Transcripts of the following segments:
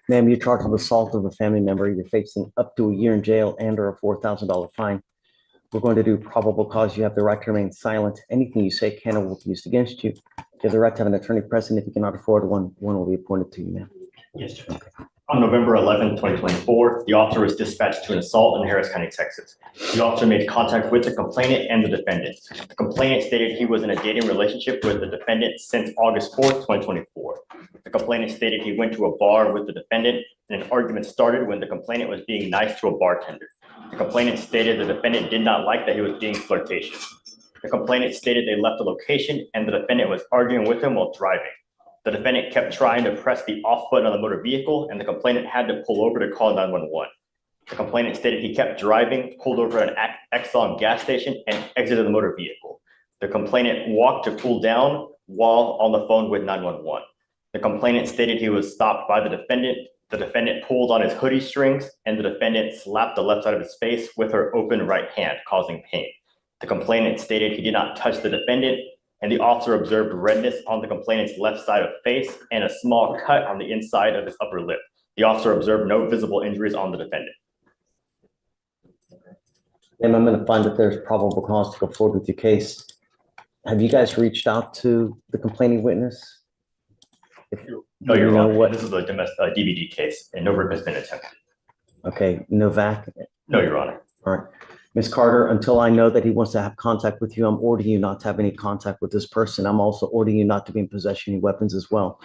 Ma'am, you're charged with assault of a family member. You're facing up to a year in jail and or a $4,000 fine. We're going to do probable cause. You have the right to remain silent. Anything you say can or will be used against you. You have the right to have an attorney present. If you cannot afford one will be appointed to you, ma'am. Yes, Judge. Okay. On November 11, 2024, the officer was dispatched to an assault in Harris County, Texas. The officer made contact with the complainant and the defendant. The complainant stated he was in a dating relationship with the defendant since August 4th, 2024. The complainant stated he went to a bar with the defendant and an argument started when the complainant was being nice to a bartender. The complainant stated the defendant did not like that he was being flirtatious. The complainant stated they left the location and the defendant was arguing with him while driving. The defendant kept trying to press the off button on the motor vehicle and the complainant had to pull over to call 911. The complainant stated he kept driving, pulled over at an Exxon gas station and exited the motor vehicle. The complainant walked to cool down while on the phone with 911. The complainant stated he was stopped by the defendant. The defendant pulled on his hoodie strings and the defendant slapped the left side of his face with her open right hand, causing pain. The complainant stated he did not touch the defendant, and the officer observed redness on the complainant's left side of face and a small cut on the inside of his upper lip. The officer observed no visible injuries on the defendant. And I'm going to find that there's probable cause to go forward with your case. Have you guys reached out to the complaining witness? No, you're wrong. What? This is a DVD case, and no rip has been attempted. Okay, Novak? No, Your Honor. All right. Ms. Carter, until I know that he wants to have contact with you, I'm ordering you not to have any contact with this person. I'm also ordering you not to be in possession of weapons as well.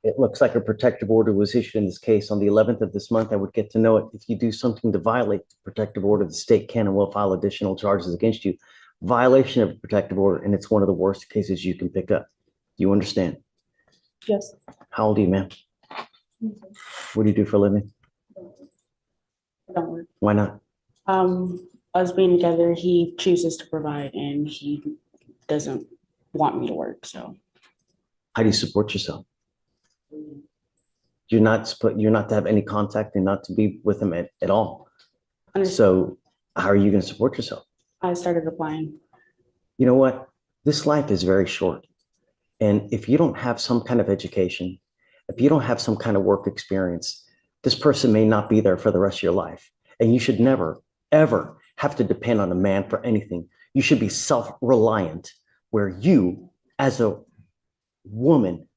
It looks like a protective order was issued in this case on the 11th of this month. I would get to know it. If you do something to violate the protective order, the state can and will file additional charges against you. Violation of a protective order, and it's one of the worst cases you can pick up. Do you understand? Yes. How old are you, ma'am? What do you do for a living? I don't work. Why not? Us being together, he chooses to provide and he doesn't want me to work, so. How do you support yourself? You're not to have any contact and not to be with him at all. So how are you going to support yourself? I started applying. You know what? This life is very short. And if you don't have some kind of education, if you don't have some kind of work experience, this person may not be there for the rest of your life. And you should never, ever have to depend on a man for anything. You should be self-reliant, where you, as a woman,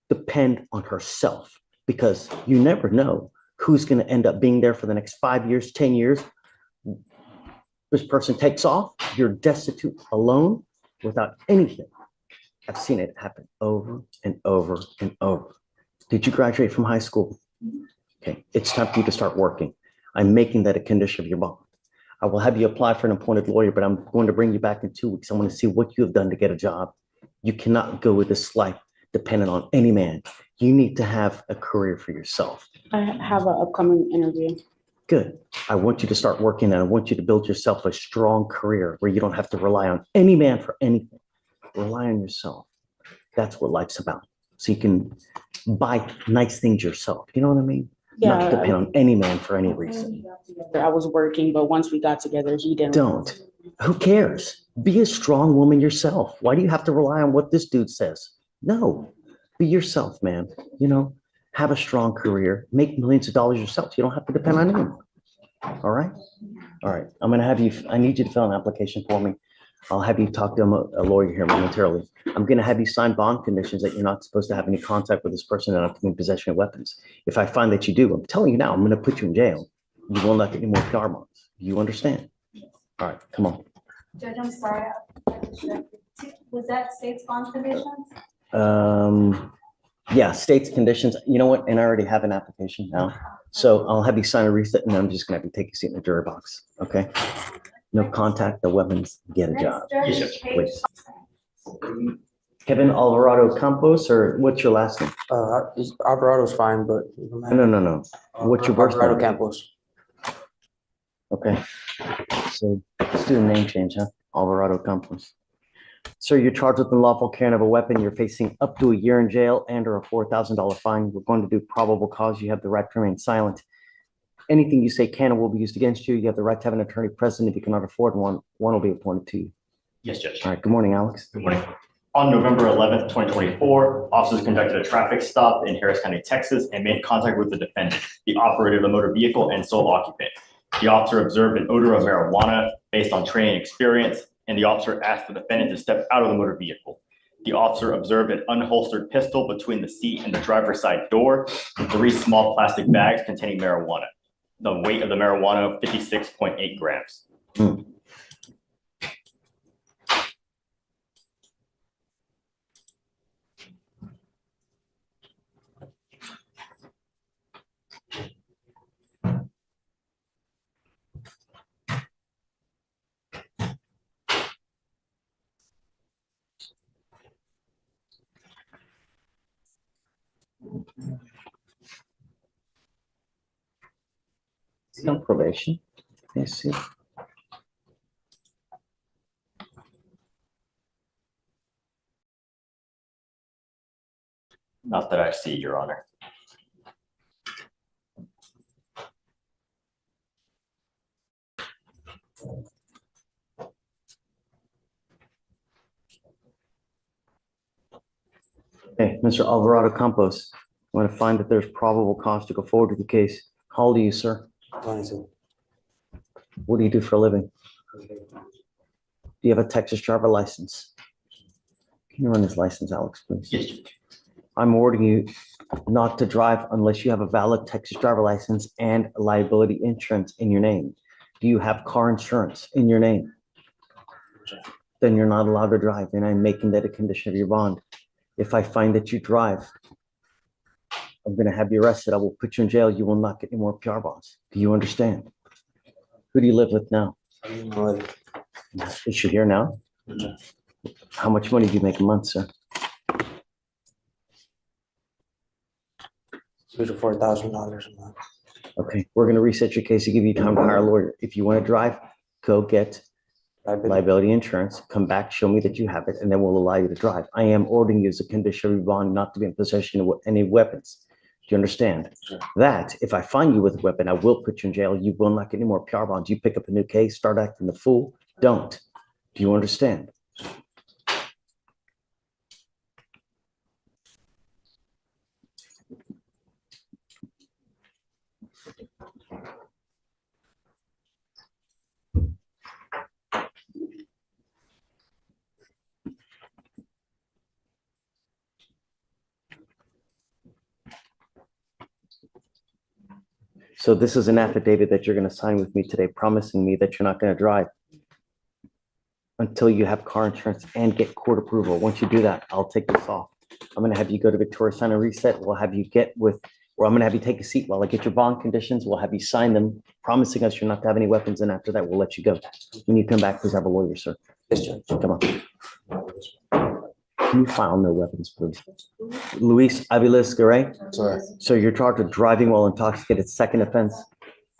depend on herself, because you never know who's going to end up being there for the next 5 years, 10 years. This person takes off, you're destitute, alone, without anything. I've seen it happen over and over and over. Did you graduate from high school? Okay, it's time for you to start working. I'm making that a condition of your bond. I will have you apply for an appointed lawyer, but I'm going to bring you back in 2 weeks. I want to see what you have done to get a job. You cannot go with this life dependent on any man. You need to have a career for yourself. I have an upcoming interview. Good. I want you to start working and I want you to build yourself a strong career where you don't have to rely on any man for anything. Rely on yourself. That's what life's about. So you can buy nice things yourself. You know what I mean? Yeah, not to depend on any man for any reason. I was working, but once we got together, he didn't. Don't. Who cares? Be a strong woman yourself. Why do you have to rely on what this dude says? No. Be yourself, man. You know, have a strong career. Make millions of dollars yourself. You don't have to depend on anyone. All right? All right. I'm going to have you, I need you to fill an application for me. I'll have you talk to a lawyer here momentarily. I'm going to have you sign bond conditions that you're not supposed to have any contact with this person and not to be in possession of weapons. If I find that you do, I'm telling you now, I'm going to put you in jail. You will not get any more PR bonds. You understand? All right, come on. Judge, I'm sorry. Was that state's bond conditions? Yeah, state's conditions. You know what? And I already have an application now. So I'll have you sign a reset and I'm just going to have you take a seat in the jury box. Okay? No contact, no weapons, get a job. Yes, Please. Kevin Alvarado Campos, or what's your last name? Alvarado's fine, but No. What's your birth Alvarado name? Campos. Okay. So let's do a name change, huh? Alvarado Campos. Sir, you're charged with unlawful carrying of a weapon. You're facing up to a year in jail and or a $4,000 fine. We're going to do probable cause. You have the right to remain silent. Anything you say can or will be used against you. You have the right to have an attorney present. If you cannot afford one will be appointed to you. Yes, Judge. All right. Good morning, Alex. Good morning. On November 11th, 2024, officers conducted a traffic stop in Harris County, Texas, and made contact with the defendant, the operator of the motor vehicle and sole occupant. The officer observed an odor of marijuana based on training experience, and the officer asked the defendant to step out of the motor vehicle. The officer observed an unholstered pistol between the seat and the driver's side door, and 3 small plastic bags containing marijuana. The weight of the marijuana, 56.8 grams. Is he on probation? Yes, see. Not that I see, Your Honor. Hey, Mr. Alvarado Campos, want to find that there's probable cause to go forward with the case. How old are you, sir? 22. What do you do for a living? Do you have a Texas driver license? Can you run his license, Alex, please? Yes, Judge. I'm ordering you not to drive unless you have a valid Texas driver license and liability insurance in your name. Do you have car insurance in your name? Then you're not allowed to drive, and I'm making that a condition of your bond. If I find that you drive, I'm going to have you arrested. I will put you in jail. You will not get any more PR bonds. Do you understand? Who do you live with now? Is she here now? How much money do you make a month, sir? $3,000 to $4,000 a month. Okay, we're going to reset your case to give you time to hire a lawyer. If you want to drive, go get liability insurance, come back, show me that you have it, and then we'll allow you to drive. I am ordering you as a condition of your bond not to be in possession of any weapons. Do you understand? Sure. That if I find you with a weapon, I will put you in jail. You will not get any more PR bonds. You pick up a new case, start acting the fool. Don't. Do you understand? So this is an affidavit that you're going to sign with me today, promising me that you're not going to drive until you have car insurance and get court approval. Once you do that, I'll take this off. I'm going to have you go to Victoria Sign and Reset. We'll have you or I'm going to have you take a seat while I get your bond conditions. We'll have you sign them, promising us you're not to have any weapons. And after that, we'll let you go. When you come back, please have a lawyer, sir. Yes, Judge. Come on. Can you file no weapons, please? Luis Aviles Garay. Sorry. So you're charged with driving while intoxicated, second offense.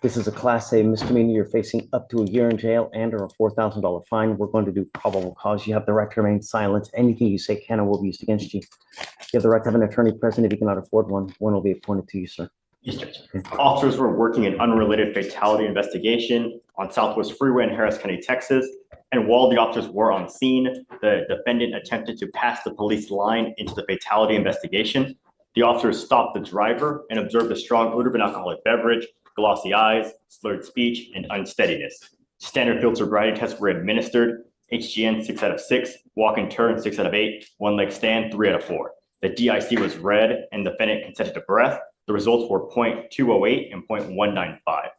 This is a Class A misdemeanor. You're facing up to a year in jail and or a $4,000 fine. We're going to do probable cause. You have the right to remain silent. Anything you say can or will be used against you. You have the right to have an attorney present. If you cannot afford one will be appointed to you, sir. Yes, Judge. Officers were working an unrelated fatality investigation on Southwest Freeway in Harris County, Texas. And while the officers were on scene, the defendant attempted to pass the police line into the fatality investigation. The officers stopped the driver and observed a strong odor of an alcoholic beverage, glossy eyes, slurred speech, and unsteadiness. Standard field sobriety tests were administered. HGN 6 out of 6, walk and turn 6 out of 8, one leg stand 3 out of 4. The DIC was read and the defendant consented to breath. The results were 0.208 and 0.195.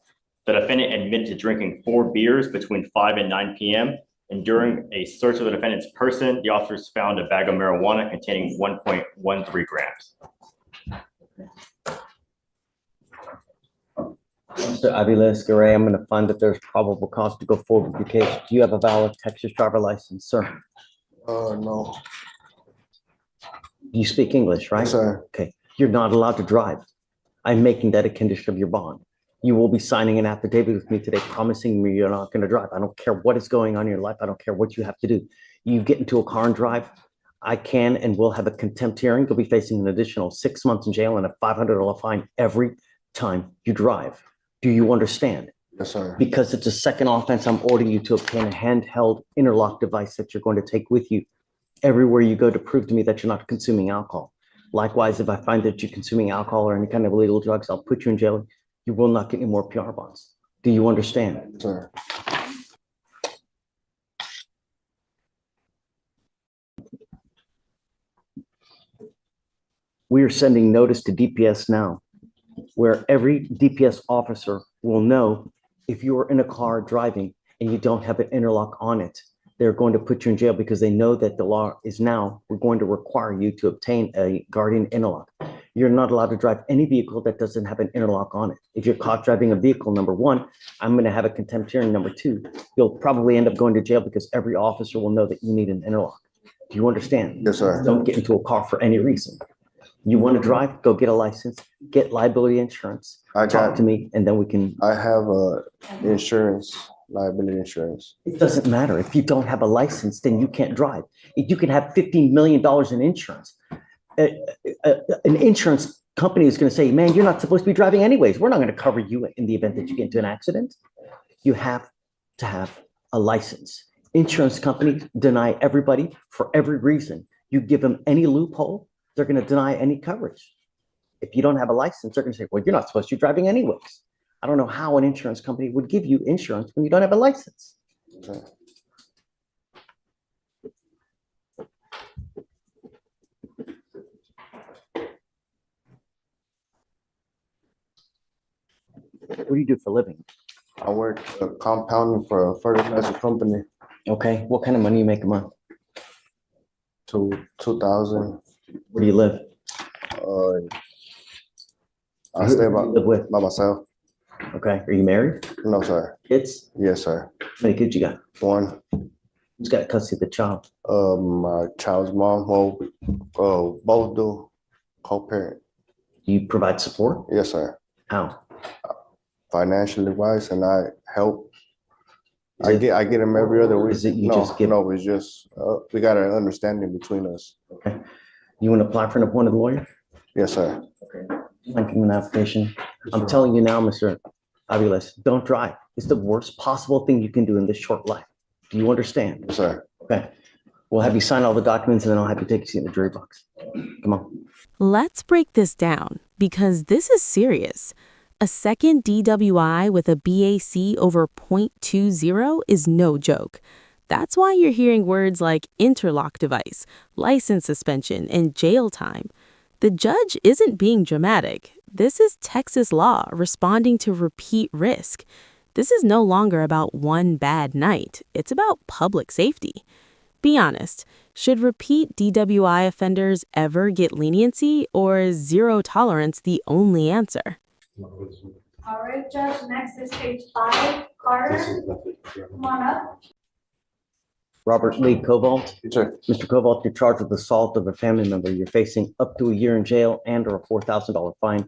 The defendant admitted to drinking 4 beers between 5 and 9 p.m. And during a search of the defendant's person, the officers found a bag of marijuana containing 1.13 grams. Mr. Aviles Garay, I'm going to find that there's probable cause to go forward with your case. Do you have a valid Texas driver license, sir? No. You speak English, right? Yes, sir. Okay. You're not allowed to drive. I'm making that a condition of your bond. You will be signing an affidavit with me today, promising me you're not going to drive. I don't care what is going on in your life. I don't care what you have to do. You get into a car and drive, I can and will have a contempt hearing. You'll be facing an additional 6 months in jail and a $500 fine every time you drive. Do you understand? Yes, sir. Because it's a second offense, I'm ordering you to obtain a handheld interlock device that you're going to take with you everywhere you go to prove to me that you're not consuming alcohol. Likewise, if I find that you're consuming alcohol or any kind of illegal drugs, I'll put you in jail. You will not get any more PR bonds. Do you understand? Sir. We are sending notice to DPS now, where every DPS officer will know if you are in a car driving and you don't have an interlock on it, they're going to put you in jail because they know that the law is now, we're going to require you to obtain a guardian interlock. You're not allowed to drive any vehicle that doesn't have an interlock on it. If you're caught driving a vehicle, number one, I'm going to have a contempt hearing. Number two, you'll probably end up going to jail because every officer will know that you need an interlock. Do you understand? Yes, sir. Don't get into a car for any reason. You want to drive, go get a license, get liability insurance, talk to me, and then we can. I have insurance, liability insurance. It doesn't matter. If you don't have a license, then you can't drive. You can have $15 million in insurance. An insurance company is going to say, man, you're not supposed to be driving anyways. We're not going to cover you in the event that you get into an accident. You have to have a license. Insurance companies deny everybody for every reason. You give them any loophole, they're going to deny any coverage. If you don't have a license, they're going to say, well, you're not supposed to be driving anyways. I don't know how an insurance company would give you insurance when you don't have a license. Okay. What do you do for a living? I work compounding for a fertilizer company. Okay. What kind of money you make a month? To 2,000. Where do you live? I stay Who do you live with? by myself. Okay. Are you married? No, sir. Kids? Yes, sir. How many kids you got? One, Who's got custody of the child? my child's mom. Well, both do co-parent. Do you provide support? Yes, sir. How? Financially wise, and I help. Is I it- get them every other week. Is it you no, just give- no, it's just we got an understanding between us. Okay. You want to apply for an appointed lawyer? Yes, sir. Okay. Like an application. I'm telling you now, Mr. Aviles, don't drive. It's the worst possible thing you can do in this short life. Do you understand? Yes, sir. Okay. We'll have you sign all the documents and then I'll have you take a seat in the jury box. Come on. Let's break this down because this is serious. A second DWI with a BAC over 0.20 is no joke. That's why you're hearing words like interlock device, license suspension, and jail time. The judge isn't being dramatic. This is Texas law responding to repeat risk. This is no longer about one bad night. It's about public safety. Be honest, should repeat DWI offenders ever get leniency, or is zero tolerance the only answer? All right, Judge, next is page 5, Carter. Come on up. Robert Lee Cobalt. Yes, sir. Mr. Cobalt, you're charged with assault of a family member. You're facing up to a year in jail and or a $4,000 fine.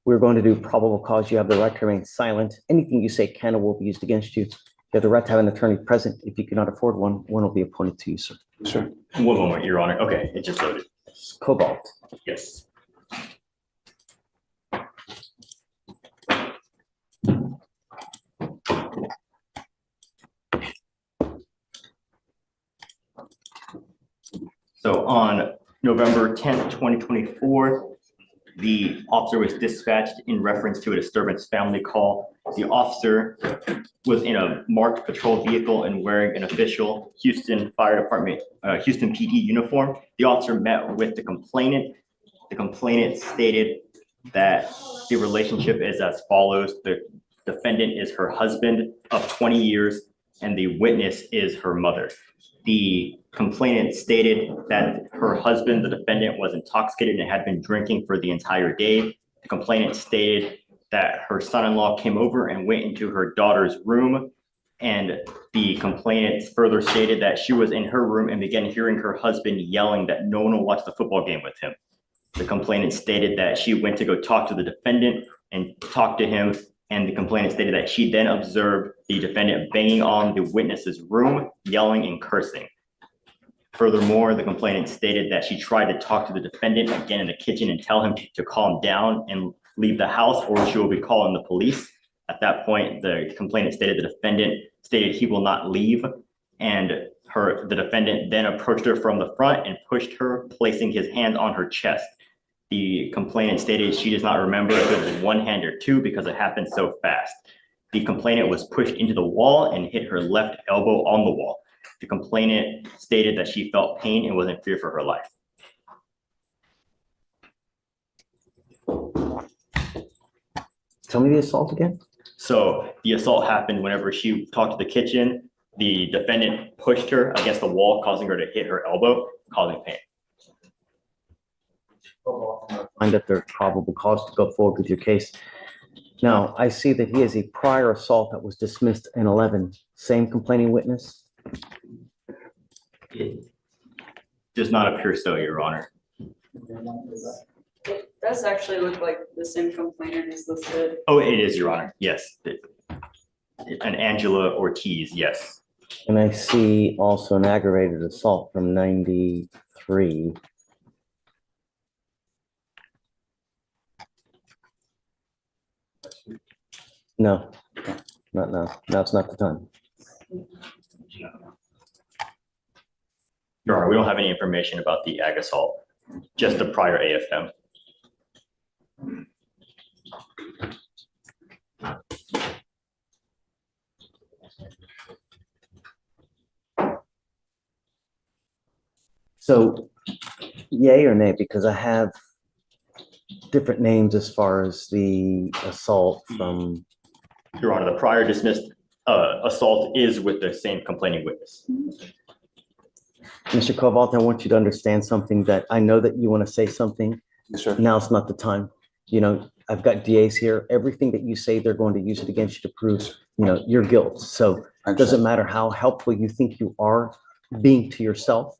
We're going to do probable cause. You have the right to remain silent. Anything you say can or will be used against you. You have the right to have an attorney present. If you cannot afford one, one will be appointed to you, sir. Sure. One moment, Your Honor. Okay, it just loaded. Cobalt. Yes. So on November 10th, 2024, the officer was dispatched in reference to a disturbance family call. The officer was in a marked patrol vehicle and wearing an official Houston Fire Department, Houston PD uniform. The officer met with the complainant. The complainant stated that the relationship is as follows. The defendant is her husband of 20 years and the witness is her mother. The complainant stated that her husband, the defendant, was intoxicated and had been drinking for the entire day. The complainant stated that her son-in-law came over and went into her daughter's room. And the complainant further stated that she was in her room and began hearing her husband yelling that no one will watch the football game with him. The complainant stated that she went to go talk to the defendant and talk to him. And the complainant stated that she then observed the defendant banging on the witness's room, yelling and cursing. Furthermore, the complainant stated that she tried to talk to the defendant again in the kitchen and tell him to calm down and leave the house or she will be calling the police. At that point, the complainant stated the defendant stated he will not leave, and The defendant then approached her from the front and pushed her, placing his hand on her chest. The complainant stated she does not remember if it was one hand or two because it happened so fast. The complainant was pushed into the wall and hit her left elbow on the wall. The complainant stated that she felt pain and was in fear for her life. Tell me the assault again. So the assault happened whenever she talked to the kitchen. The defendant pushed her against the wall, causing her to hit her elbow, causing pain. Find that there's probable cause to go forward with your case. Now, I see that he has a prior assault that was dismissed in 11. Same complaining witness? It does not appear so, Your Honor. It does actually look like the same complainant is listed. Oh, it is, Your Honor. Yes. An Angela Ortiz, yes. And I see also an aggravated assault from 93. No, not now. Now's not the time. Your Honor, we don't have any information about the ag assault, just the prior AFM. So yay or nay, because I have different names as far as the assault from, Your Honor, the prior dismissed assault is with the same complaining witness. Mr. Cobalt, I want you to understand something that I know that you want to say something. Yes, sir. Now's not the time. You know, I've got DAs here. Everything that you say, they're going to use it against you to prove, you know, your guilt. So I it doesn't understand. matter how helpful you think you are being to yourself.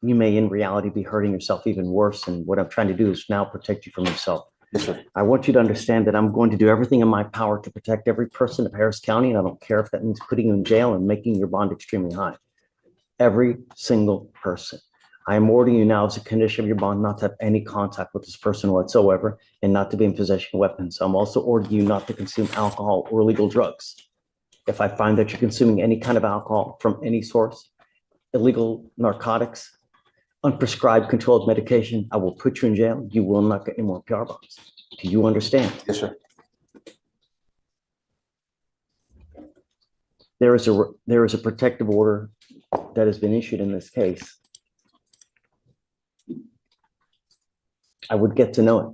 You may in reality be hurting yourself even worse. And what I'm trying to do is now protect you from yourself. Yes, sir. I want you to understand that I'm going to do everything in my power to protect every person of Harris County. And I don't care if that means putting you in jail and making your bond extremely high. Every single person. I am ordering you now as a condition of your bond not to have any contact with this person whatsoever and not to be in possession of weapons. I'm also ordering you not to consume alcohol or illegal drugs. If I find that you're consuming any kind of alcohol from any source, illegal narcotics, unprescribed controlled medication, I will put you in jail. You will not get any more PR bonds. Do you understand? Yes, sir. There is a protective order that has been issued in this case. I would get to know it.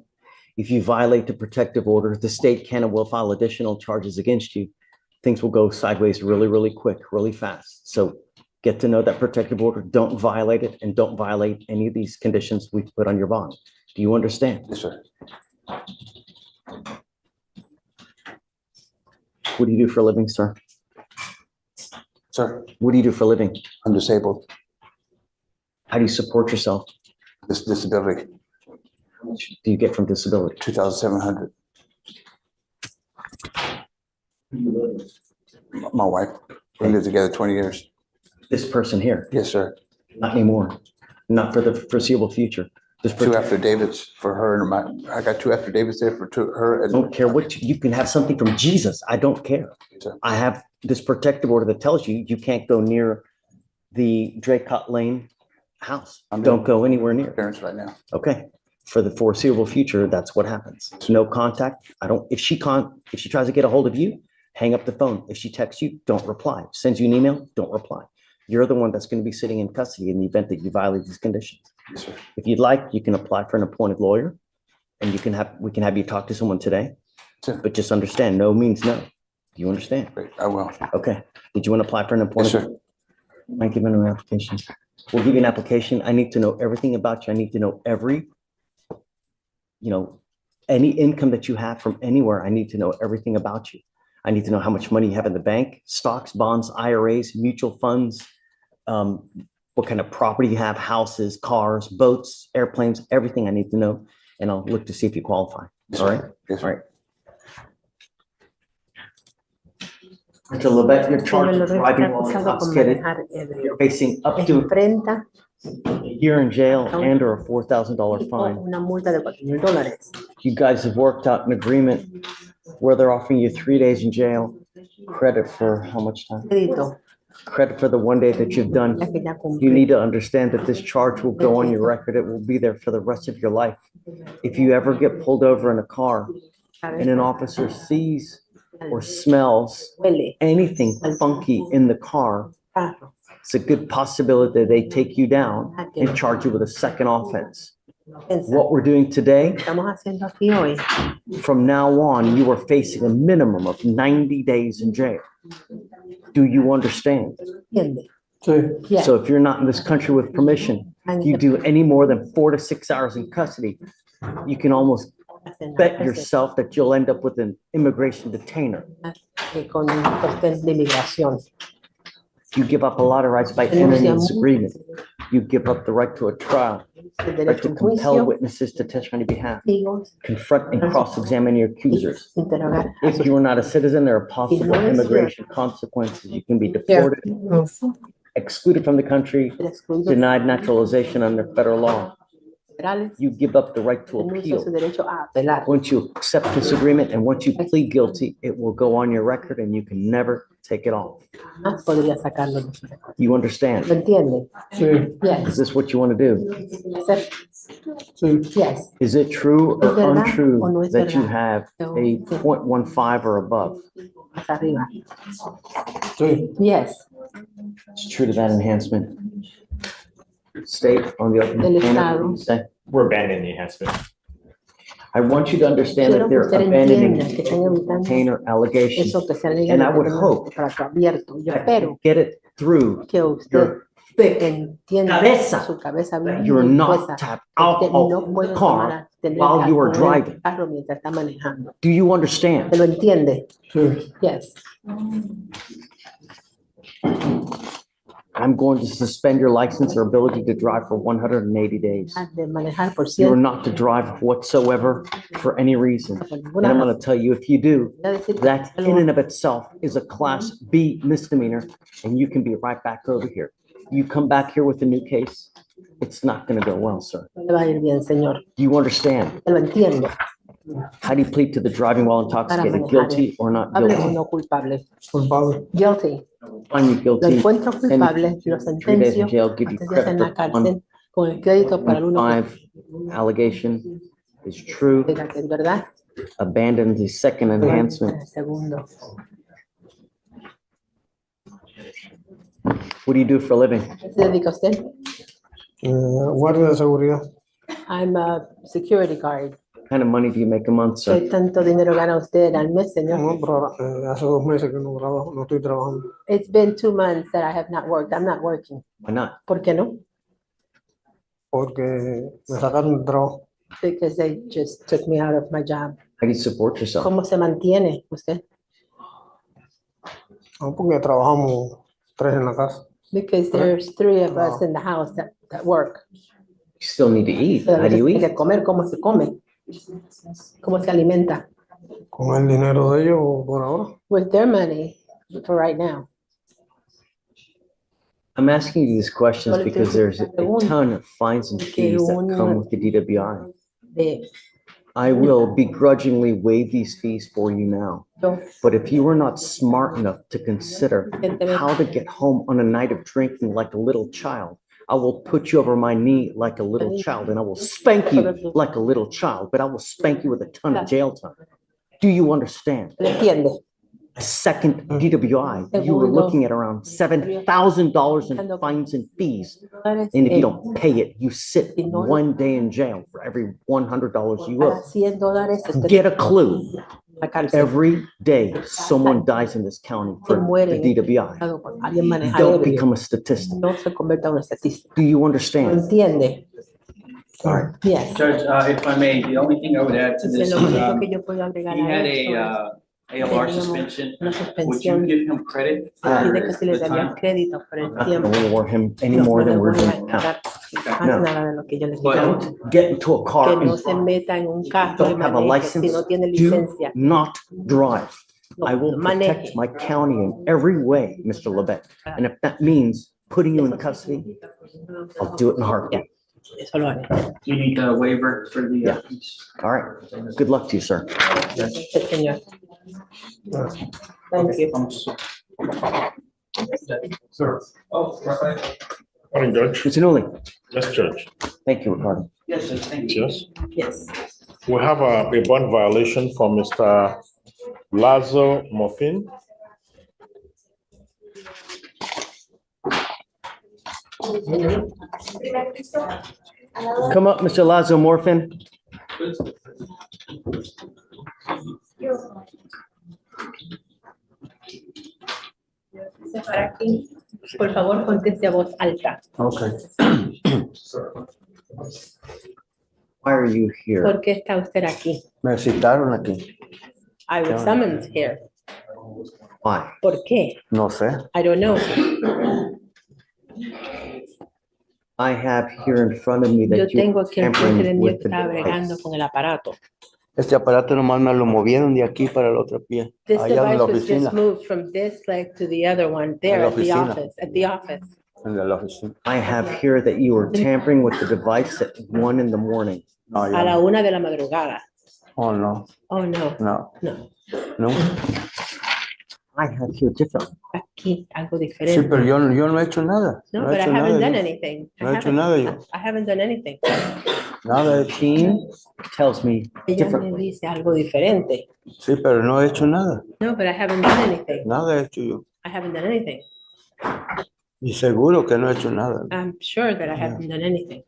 If you violate the protective order, the state can and will file additional charges against you. Things will go sideways really, really quick, really fast. So get to know that protective order. Don't violate it and don't violate any of these conditions we've put on your bond. Do you understand? Yes, sir. What do you do for a living, sir? Sir, What do you do for a living? I'm disabled. How do you support yourself? This disability, How much do you get from disability? 2,700. My wife, we lived together 20 years. This person here, Yes, sir. not anymore, not for the foreseeable future. This Two person, affidavits for her and I got two affidavits there for her. I And don't care what, you can have something from Jesus. I don't care. Sir. I have this protective order that tells you you can't go near the Draycott Lane house. I'm Don't go anywhere near. Parents right now. Okay. For the foreseeable future, that's what happens. No contact. If she tries to get a hold of you, hang up the phone. If she texts you, don't reply. Sends you an email, don't reply. You're the one that's going to be sitting in custody in the event that you violate these conditions. Yes, sir. If you'd like, you can apply for an appointed lawyer and we can have you talk to someone today. Sure. But just understand, no means no. Do you understand? Great, I will. Okay. Did you want to apply for an appointed? Yes, sir. Thank you, an application. We'll give you an application. I need to know everything about you. I need to know any income that you have from anywhere. I need to know everything about you. I need to know how much money you have in the bank, stocks, bonds, IRAs, mutual funds, what kind of property you have, houses, cars, boats, airplanes, everything I need to know. And I'll look to see if you qualify. Yes, All sir. right? Yes, All sir. right. Mr. Levesque, you're charged with driving while intoxicated. You're facing up to enfrenta a year in jail and or a $4,000 fine. una multa de $4,000. You guys have worked out an agreement where they're offering you 3 days in jail, credit for how much time? Crédito credit for the one day that you've done. Ya que ya You cumplí. need to understand that this charge will go on your record. It will be there for the rest of your life. If you ever get pulled over in a car and an officer sees or smells Huele anything funky in the car, carro. it's a good possibility that they take you down and charge you with a second offense. Piensa, What we're doing today, estamos haciendo aquí hoy. from now on, you are facing a minimum of 90 days in jail. Do you understand? ¿Entiende? Sí. Yes. So if you're not in this country with permission, you do any more than 4 to 6 hours in custody, you can almost bet yourself that you'll end up with an immigration detainer. Con un cuestión de inmigración. You give up a lot of rights by entering this agreement. You give up the right to a trial, El right derecho to a un compel juicio, witnesses to testify on your behalf, testigos, confront and cross-examine your accusers. interrogar. If you are not a citizen, there are possible immigration consequences. You can be deported, excluded from the country, Excluidos denied naturalization under federal law. federales, You give up the right to renuncia a su appeal. derecho a apelar. Once you accept this agreement and once you plead guilty, it will go on your record and you can never take it off. Jamás podría sacarlo de su récord. You ¿Lo understand? entiende? Sí. Is Yes. this what you want to do? Accept- Sí. Yes. Is it true ¿Es or verdad untrue o no es that you verdad? have a 0.15 or above? Más arriba. Sí. Yes. It's true to that enhancement. State on the open. Del camera, Estado. say, We're abandoning the enhancement. I want you to understand Quiero that que they're usted abandoning entienda que están evitando container allegations. eso que se alega And I de would tener hope trato abierto. Yo that espero you get it through que usted your thick entienda cabeza. su cabeza bien You're not gruesa. to have Usted no alcohol puede car tener while you are alcohol en el driving. carro mientras está manejando. Do you understand? ¿Se lo entiende? Sí. Yes. I'm going to suspend your license or ability to drive for 180 days. De manejar por You are cierto. not to drive whatsoever for any reason. Por And ninguna I'm razón. going to tell you, if you do, Voy a decir que that usted lo in and of itself is a class B misdemeanor, and you can be right back over here. You come back here with a new case, it's not going to go well, sir. le va a ir bien, señor. Do you understand? ¿Se lo entiende? How do you plead to the driving while intoxicated? Guilty or not ¿Culpable o guilty? no culpable? Culpable. Guilty. Find you Lo guilty. encuentro culpable, lo 3 days in sentencio jail, give you 3 días en la credit for cárcel con el crédito para el uno que 1.5 allegation is true. diga que es verdad. Abandon the second enhancement. El segundo. What do you do for a living? ¿Qué se dedica usted? Guardia de seguridad. I'm a security guard. What kind of money do you make a month, ¿Qué sir? tanto dinero gana usted al mes, señor? No, pero hace 2 meses que no trabajo, no estoy trabajando. It's been 2 months that I have not worked. I'm not working. Why not? ¿Por qué no? Porque me sacaron del trabajo. Because they just took me out of my job. How do you support yourself? ¿Cómo se mantiene usted? No, porque trabajamos 3 en la casa. Because there's 3 of us in the house that work. You still need to eat. Pero a How do veces you tiene eat? que comer. ¿Cómo se come? ¿Cómo se alimenta? Con el dinero de ellos por ahora. With their money for right now. I'm asking you these questions because there's a ton of fines and fees that come with the DWI. De, I will begrudgingly waive these fees for you now. yo, But if you are not smart enough to consider how to get home on a night of drinking like a little child, I will put you over my knee like a little child and I will spank you like a little child, but I will spank you with a ton of jail time. Do you understand? ¿le entiende? A second DWI, you were looking at around $7,000 in fines and fees. And if you don't pay it, you sit 1 day in jail for every $100 you Para owe. $100 usted Get a clue. la cárcel. Every day, someone dies in this county for the DWI. Alguien maneja Don't ebrio. become a statistic. No se convierta en un estadista. Do you ¿Lo understand? entiende? All right. Yes. Judge, if I may, the only thing I would add to this Lo is, único que yo puedo agregar he a had esto a ALR suspension. una Would you suspensión. give him credit Pide for que se le the daría time? crédito por el I'm not tiempo. going to reward him any No, more no than le we're voy a doing now. dar más No. nada de lo que yo le But- quiero. Don't get into a car Que no and se meta en un carro y don't have a maneje si license. no tiene Do licencia. not drive. No, I will maneje. protect my county in every way, Mr. Levet. And if that means putting you in custody, I'll do it in a heartbeat. Eso lo haré. Do you need a waiver for the? Yeah. All right. Good luck to you, sir. Sí, señor. Thank you. Sir. Morning, Judge. Mr. Newley, Yes, Judge. thank you, Ricardo. Yes, sir, thank you. Yes. Yes. We have a bond violation for Mr. Lazo Muffin. Come up, Mr. Lazo Morfin. Para aquí, por favor, conteste a voz alta. Okay. Why are you here? ¿Por qué está usted aquí? Me citaron aquí. I was summoned here. Why? ¿Por qué? No sé. I don't know. I have here in front of me Yo that you tengo are aquí enfrente de tampering mí with que the estaba bregando device. con el aparato. Este aparato nomás me lo movieron de aquí para el otro pie. This Allá en device la was oficina. just moved from this leg to the other one there la at the oficina. office, at the office. En la oficina. I have here that you are tampering with the device at 1 in the morning. No, A ya la no. 1 de la madrugada. Oh, no. Oh, no, No. no. No. I have here different. Aquí, algo Sí, diferente. pero yo no he hecho nada. No, No he but I hecho haven't nada. done yo. anything. No he hecho nada yo. I haven't done anything. Nada he hecho. Machine tells me Ella me differently. dice algo diferente. Sí, pero no he hecho nada. No, but I haven't done anything. Nada he hecho yo. I haven't done anything. Y seguro que no he hecho nada. I'm sure that I haven't done anything.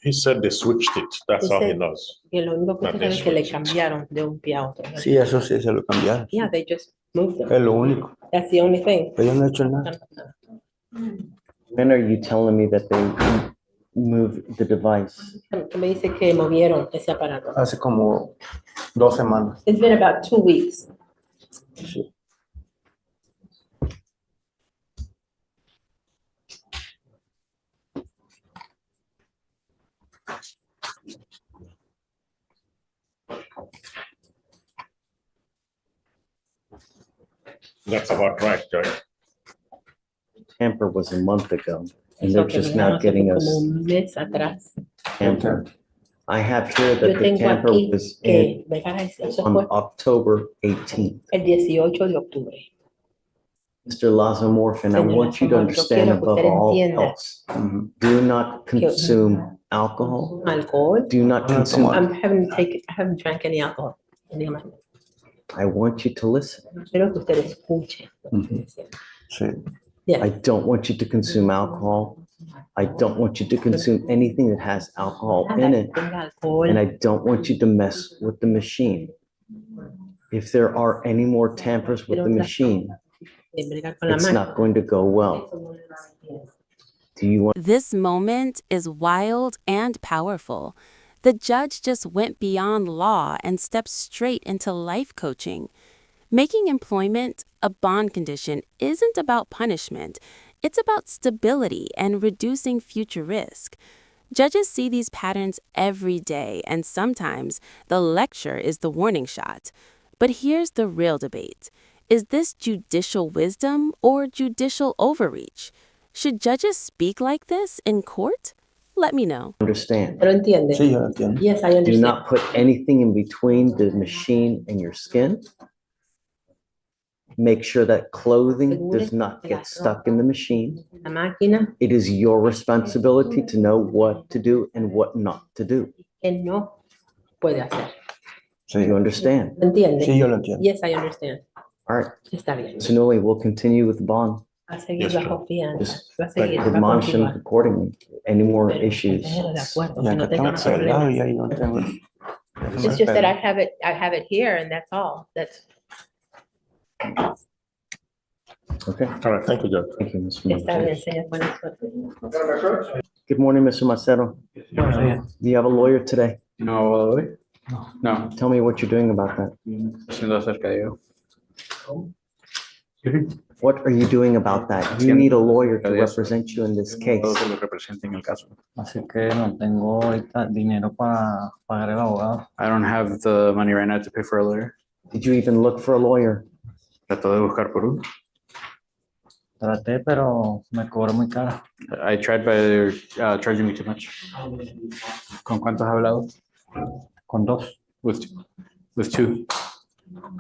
He said they switched it. That's all he knows. Y lo único que Not usted sabe this es que le switch. cambiaron de un pie a otro. Sí, eso sí, se lo cambiaron. Yeah, they just moved them. Es lo único. That's the only thing. Pero yo no he hecho nada. When are you telling me that they moved the device? Me dice que movieron ese aparato. Hace como 2 semanas. It's been about 2 weeks. Sí. That's about right, Judge. Tamper was a month ago, and Eso they're que just mandaron now hace getting como us un mes atrás. tamper. I have here Yo that the tengo tamper aquí was que eso on fue October 18th. el 18 de octubre. Mr. Lazo Morfin, I Señor want you to Lazo, yo understand quiero que above usted all entienda. else, do not consume alcohol. Alcohol. Do not consume. I haven't drank any alcohol. I want you to listen. Quiero que usted escuche. Sí. I don't want you to consume alcohol. I don't want you to consume anything that has alcohol in it. And I don't want you to mess with the machine. If there are any more tampers with the machine, it's not going to go well. Do you want? This moment is wild and powerful. The judge just went beyond law and stepped straight into life coaching. Making employment a bond condition isn't about punishment. It's about stability and reducing future risk. Judges see these patterns every day, and sometimes the lecture is the warning shot. But here's the real debate. Is this judicial wisdom or judicial overreach? Should judges speak like this in court? Let me know. Understand? ¿Lo entiende? Sí, yo lo entiendo. Yes, I Do understand. not put anything in between the machine and your skin. Make sure that clothing does not get stuck in the machine. La máquina It is your responsibility to know what to do and what not to do. que no puede hacer. Do you understand? ¿Lo entiende? Sí, yo lo entiendo. Yes, I understand. All right. Está bien. Mr. Newley, we'll continue with the bond. Va a seguir Yes, bajo fianza. Just Va a seguir, va a admonish him continuar. accordingly. Any more Pero issues? póngalo de acuerdo, Y que no acá tengo tenga que hacer lado problemas. y ahí no tengo. It's just that I have it here and that's all. That's, Okay. All right, thank you, Judge. Thank you, Mr. está Macero. bien, señor. Buenas suerte. Good morning, Mr. Macero. Do you have a lawyer today? No, no, Tell me what you're doing about that. haciendo acerca de ello. What are you doing about that? You need a lawyer to represent you in this case. Todo que lo represente en el caso. Así que no tengo ahorita dinero para pagar el abogado. I don't have the money right now to pay for a lawyer. Did you even look for a lawyer? Trato de buscar por uno. Traté, pero me cobró muy caro. I tried, but they're charging me too much. ¿Con cuántos has hablado? Con dos. With two.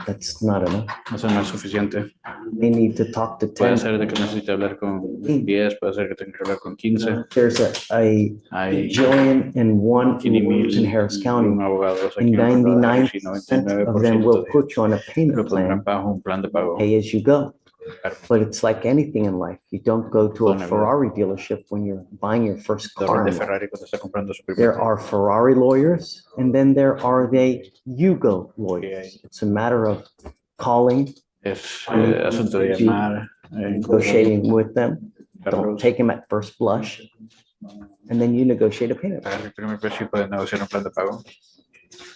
That's not enough. Eso no es suficiente. They need to talk to Puede 10. ser de que necesite hablar con 10, puede ser que tenga que hablar con 15. There's a Hay bajillion and one mil in Harris County, abogados aquí and en el condado de Harris y 99% of them will put you on a payment lo pondrán plan, bajo un plan de pago. pay as you go. But it's like anything in life. You don't go to a Bueno, Ferrari dealership when you're buying your first car. De Ferrari cuando está comprando su primer There carro. are Ferrari lawyers, and then there are the Yugo lawyers. It's a matter of calling, Es asunto de llamar, negotiating with them. Don't take them at first blush, and then you negotiate a payment. pagar el primer precio y poder negociar un plan de pago.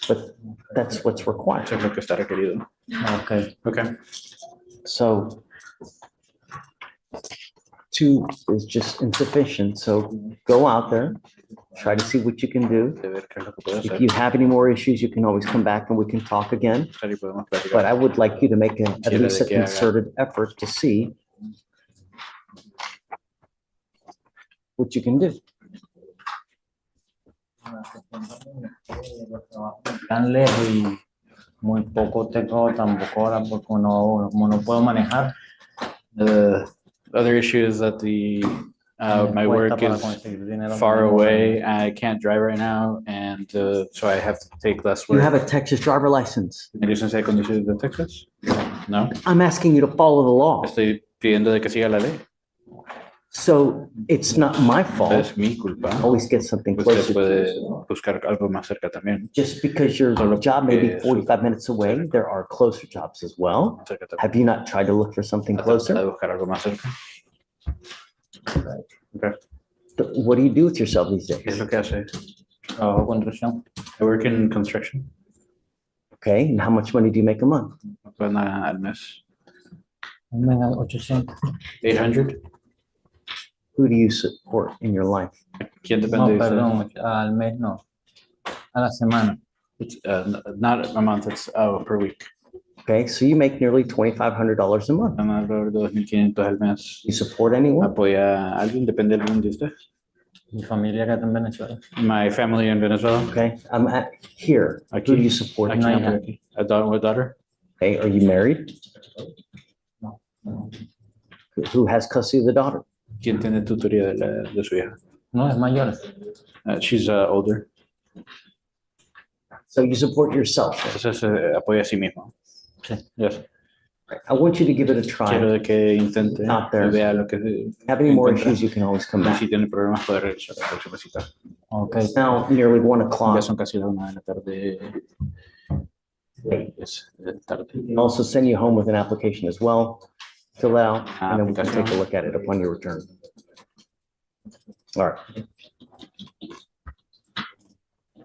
But that's what's required. Eso es lo que está requerido. Okay. Okay. So 2 is just insufficient. So go out there, try to see what you can do. De ver qué es lo que puede If hacer. you have any more issues, you can always come back and we can talk again. Ahí podemos platicar. But I would like you to make at Quiero least a de que haga. concerted effort to see what you can do. Tan lejos y muy poco tengo tampoco ahora porque como no puedo manejar. The other issue is that my work is far away. I can't drive right now, and so I have to take less You work. have a Texas driver license. ¿Mi licencia de conducir de Texas? No. I'm asking you to follow the law. Estoy pidiendo de que siga la ley. So it's not my fault. Es mi culpa. Always get something Usted closer. puede buscar algo más cerca también. Just because your Solo job may be porque 45 minutes away, there are closer jobs as well. Cerca también. Have you not tried to look for something ¿Ha tratado de closer? buscar algo más cerca? Okay. What do you do with yourself these ¿Qué es days? lo que hace? Trabajo construcción. I work in construction. Okay, and how much money do you make a month? Gana al mes. Venga, 800. 800. Who do you support in your life? ¿Quién No, depende de usted? perdón, al mes no. A la semana. It's not a month, it's per week. Okay, so you make nearly $2,500 a month. Gana alrededor de 2,500 al mes. You support anyone? ¿Apoya a alguien? ¿Depende de alguien de usted? Mi familia acá en Venezuela. My family in Venezuela. Okay, I'm at here. Who do you support? Aquí, aquí. A daughter. Okay, are you married? No. Who has custody of the daughter? ¿Quién tiene tutoría de su hija? No, es mayor. She's older. So you support yourself. Entonces apoya a sí mismo. Sí. Yes. I want you to give it a Quiero try. de que intente, Out there. vea lo que Have any more encuentra. issues, you can always come Y back. si tiene problemas puede regresar a la próxima cita. Ok. It's now nearly 1 Ya o'clock. son casi las 1 de la tarde. Es tarde. We can also send you home with an application as well. Fill out, and then we can take a look at it upon your return. All right.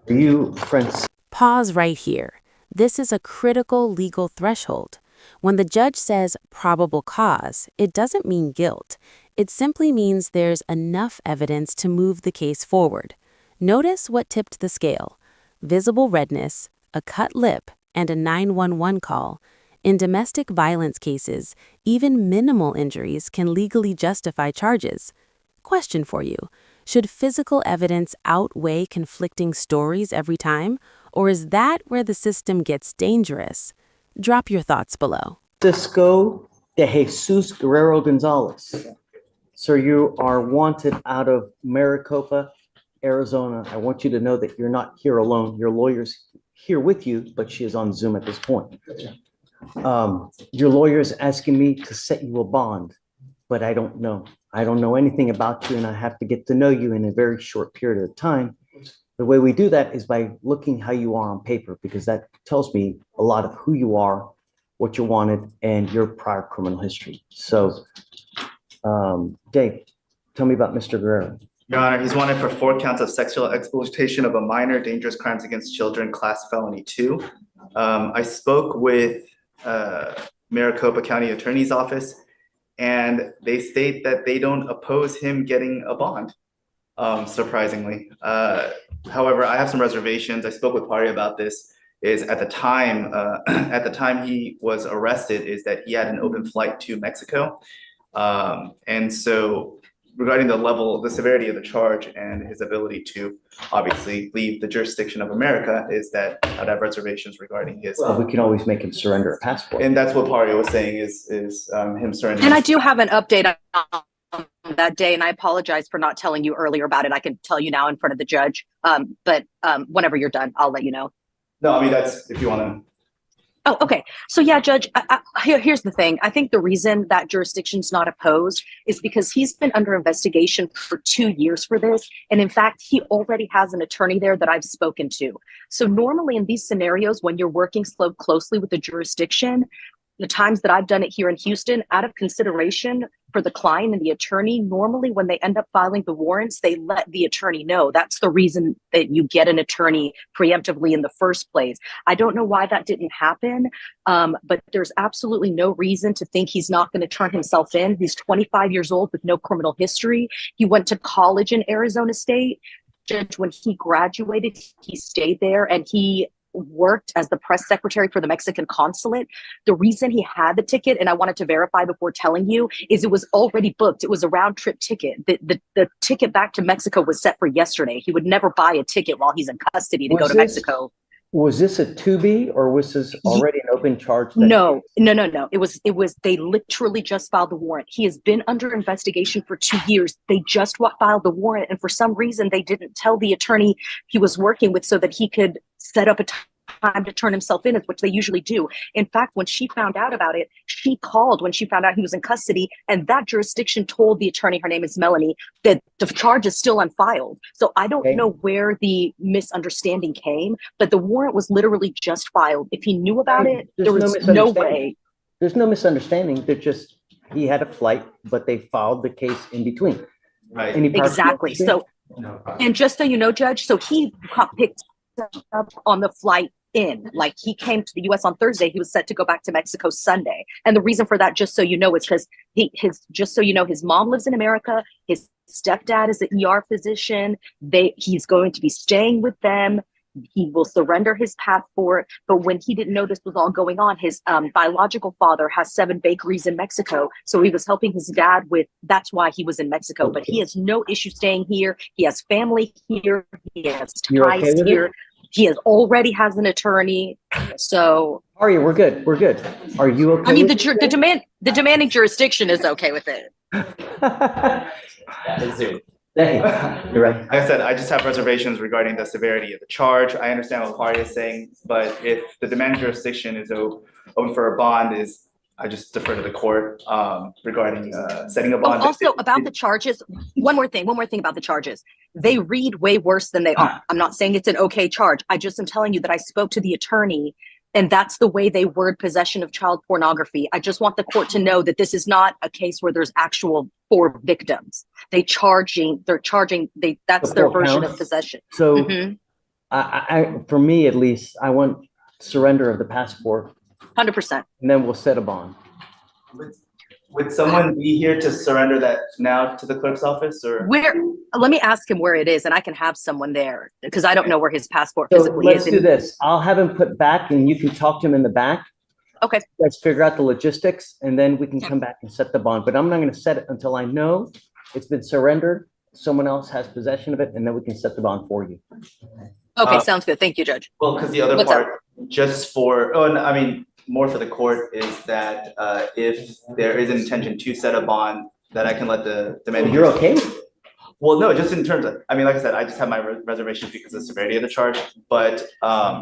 Are you friends? Pause right here. This is a critical legal threshold. When the judge says probable cause, it doesn't mean guilt. It simply means there's enough evidence to move the case forward. Notice what tipped the scale: visible redness, a cut lip, and a 911 call. In domestic violence cases, even minimal injuries can legally justify charges. Question for you: should physical evidence outweigh conflicting stories every time? Or is that where the system gets dangerous? Drop your thoughts below. Francisco de Jesus Guerrero Gonzalez. Sir, you are wanted out of Maricopa, Arizona. I want you to know that you're not here alone. Your lawyer's here with you, but she is on Zoom at this point. Your lawyer is asking me to set you a bond, but I don't know. I don't know anything about you, and I have to get to know you in a very short period of time. The way we do that is by looking how you are on paper, because that tells me a lot of who you are, what you wanted, and your prior criminal history. So, Dave, tell me about Mr. Guerrero. Your Honor, he's wanted for 4 counts of sexual exploitation of a minor, dangerous crimes against children, class felony 2. I spoke with Maricopa County Attorney's Office, and they state that they don't oppose him getting a bond, surprisingly. However, I have some reservations. I spoke with Pari about this. Is at the time he was arrested, is that he had an open flight to Mexico, and so regarding the severity of the charge and his ability to obviously leave the jurisdiction of America is that I'd have reservations regarding his. Well, we can always make him surrender a passport. And that's what Pario was saying is him surrendering. And I do have an update on that day, and I apologize for not telling you earlier about it. I can tell you now in front of the judge. But whenever you're done, I'll let you know. No, I mean, that's if you want to. Oh, okay. So yeah, Judge, here's the thing. I think the reason that jurisdiction's not opposed is because he's been under investigation for 2 years for this. And in fact, he already has an attorney there that I've spoken to. So normally in these scenarios, when you're working so closely with the jurisdiction, the times that I've done it here in Houston, out of consideration for the client and the attorney, normally when they end up filing the warrants, they let the attorney know. That's the reason that you get an attorney preemptively in the first place. I don't know why that didn't happen, but there's absolutely no reason to think he's not going to turn himself in. He's 25 years old with no criminal history. He went to college in Arizona State. Judge, when he graduated, he stayed there and he worked as the press secretary for the Mexican consulate. The reason he had the ticket, and I wanted to verify before telling you, is it was already booked. It was a round trip ticket. The ticket back to Mexico was set for yesterday. He would never buy a ticket while he's in custody to go to Mexico. Was this a 2B or was this already an open charge? No. It was, they literally just filed the warrant. He has been under investigation for 2 years. They just filed the warrant. And for some reason, they didn't tell the attorney he was working with so that he could set up a time to turn himself in, which they usually do. In fact, when she found out about it, she called when she found out he was in custody, and that jurisdiction told the attorney, her name is Melanie, that the charge is still unfiled. So I don't know where the misunderstanding came, but the warrant was literally just filed. If he knew about it, there was no way. There's no misunderstanding. They're just, he had a flight, but they filed the case in between. Right. Exactly. So, and just so you know, Judge, so he got picked up on the flight in. Like, he came to the US on Thursday. He was set to go back to Mexico Sunday. And the reason for that, just so you know, is because just so you know, his mom lives in America. His stepdad is an ER physician. He's going to be staying with them. He will surrender his passport. But when he didn't know this was all going on, his biological father has 7 bakeries in Mexico. So he was helping his dad with, that's why he was in Mexico. But he has no issue staying here. He has family here. He has ties here. He already has an attorney. So Aria, we're good. We're good. Are you okay? I mean, the demanding jurisdiction is okay with it. You're right. Like I said, I just have reservations regarding the severity of the charge. I understand what Paria is saying, but if the demanding jurisdiction is open for a bond, I just defer to the court regarding setting a bond. Also, about the charges, one more thing about the charges. They read way worse than they are. I'm not saying it's an okay charge. I just am telling you that I spoke to the attorney, and that's the way they word possession of child pornography. I just want the court to know that this is not a case where there's actual 4 victims. That's their version of possession. So for me, at least, I want surrender of the passport. 100%. And then we'll set a bond. Would someone be here to surrender that now to the clerk's office, or let me ask him where it is, and I can have someone there because I don't know where his passport physically is. Let's do this. I'll have him put back and you can talk to him in the back. Okay. Let's figure out the logistics and then we can come back and set the bond. But I'm not going to set it until I know it's been surrendered. Someone else has possession of it, and then we can set the bond for you. Okay, sounds good. Thank you, Judge. Well, because the other part, just for, more for the court is that if there is an intention to set a bond, that I can let the demanding. You're okay? Well, no, just in terms of, like I said, I just have my reservations because of the severity of the charge. But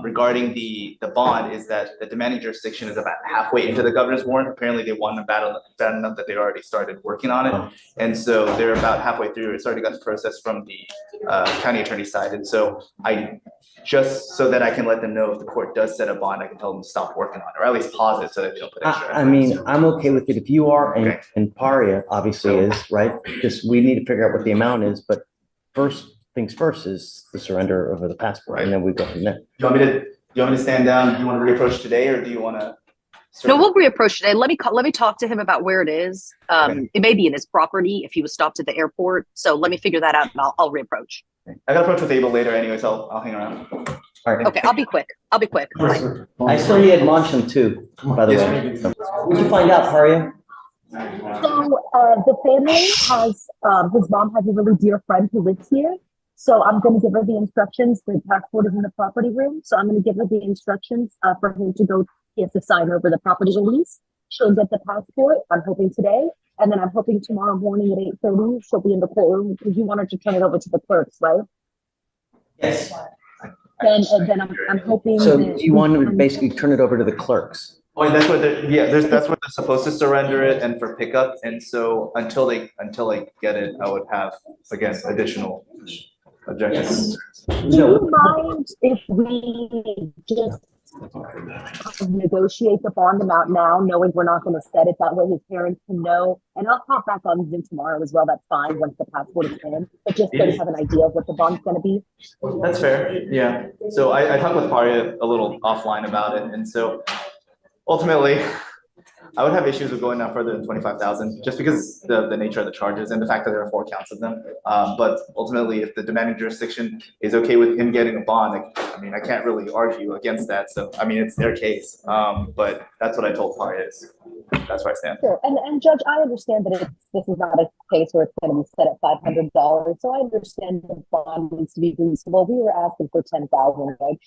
regarding the bond, is that the demanding jurisdiction is about halfway into the governor's warrant. Apparently, they won the battle bad enough that they already started working on it, and so they're about halfway through. It's already got the process from the county attorney side, and so just so that I can let them know if the court does set a bond, I can tell them to stop working on it, or at least pause it so that they don't put extra. I'm okay with it if you are, and Paria obviously is, right? Just we need to figure out what the amount is, but first things first is the surrender of the passport, and then we go from there. Do you want me to stand down? Do you want to reapproach today, or do you want to? No, we'll reapproach today. Let me talk to him about where it is. It may be in his property if he was stopped at the airport. So let me figure that out, and I'll reapproach. I got to approach with Abel later anyway, so I'll hang around. All right. Okay, I'll be quick. I still need admonition too, by the way. What'd you find out, Paria? So the family has, his mom has a really dear friend who lives here. So I'm going to give her the instructions. The passport is in the property room. So I'm going to give her the instructions for him to go. He has to sign over the property release. She'll get the passport. I'm hoping today. And then I'm hoping tomorrow morning at 8:30, she'll be in the courtroom because you wanted to turn it over to the clerks, right? Yes. Then I'm hoping. So that you want to basically turn it over to the clerks? Oh, and that's what that's where they're supposed to surrender it and for pickup. And so until they get it, I would have, again, additional objections. Do you mind if we just negotiate the bond amount now, knowing we're not going to set it? That way his parents can know. And I'll hop back on Zoom tomorrow as well. That's fine once the passport is in. But just so you have an idea of what the bond's going to be. That's fair. Yeah. So I talked with Paria a little offline about it. And so ultimately, I would have issues with going down further than 25,000, just because the nature of the charges and the fact that there are 4 counts of them. But ultimately, if the demanding jurisdiction is okay with him getting a bond, I mean, I can't really argue against that. So, I mean, it's their case. But that's what I told Paria is. That's where I stand. Sure. And Judge, I understand that this is not a case where it's going to be set at $500. So I understand the bond needs to be reasonable. We were asking for 10,000, right?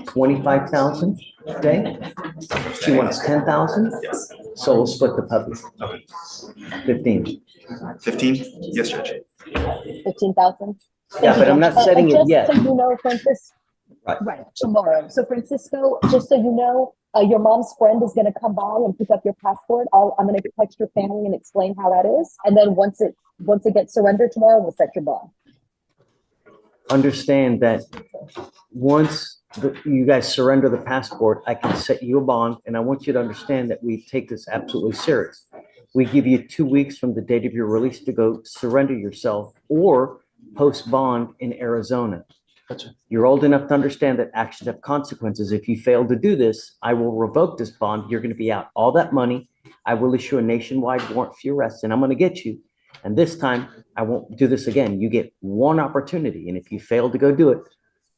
25,000 a day? She wants 10,000? Yes. So we'll split the puppy. Okay. 15. 15? Yes, Judge. 15,000? Yeah, but I'm not setting it yet. Just so you know, Francisco, Right. tomorrow. So Francisco, just so you know, your mom's friend is going to come by and pick up your passport. I'm going to text your family and explain how that is. And then once it gets surrendered tomorrow, we'll set your bond. Understand that once you guys surrender the passport, I can set you a bond, and I want you to understand that we take this absolutely serious. We give you 2 weeks from the date of your release to go surrender yourself or post bond in Arizona. You're old enough to understand that actions have consequences. If you fail to do this, I will revoke this bond. You're going to be out all that money. I will issue a nationwide warrant for your arrest, and I'm going to get you. And this time, I won't do this again. You get one opportunity. And if you fail to go do it,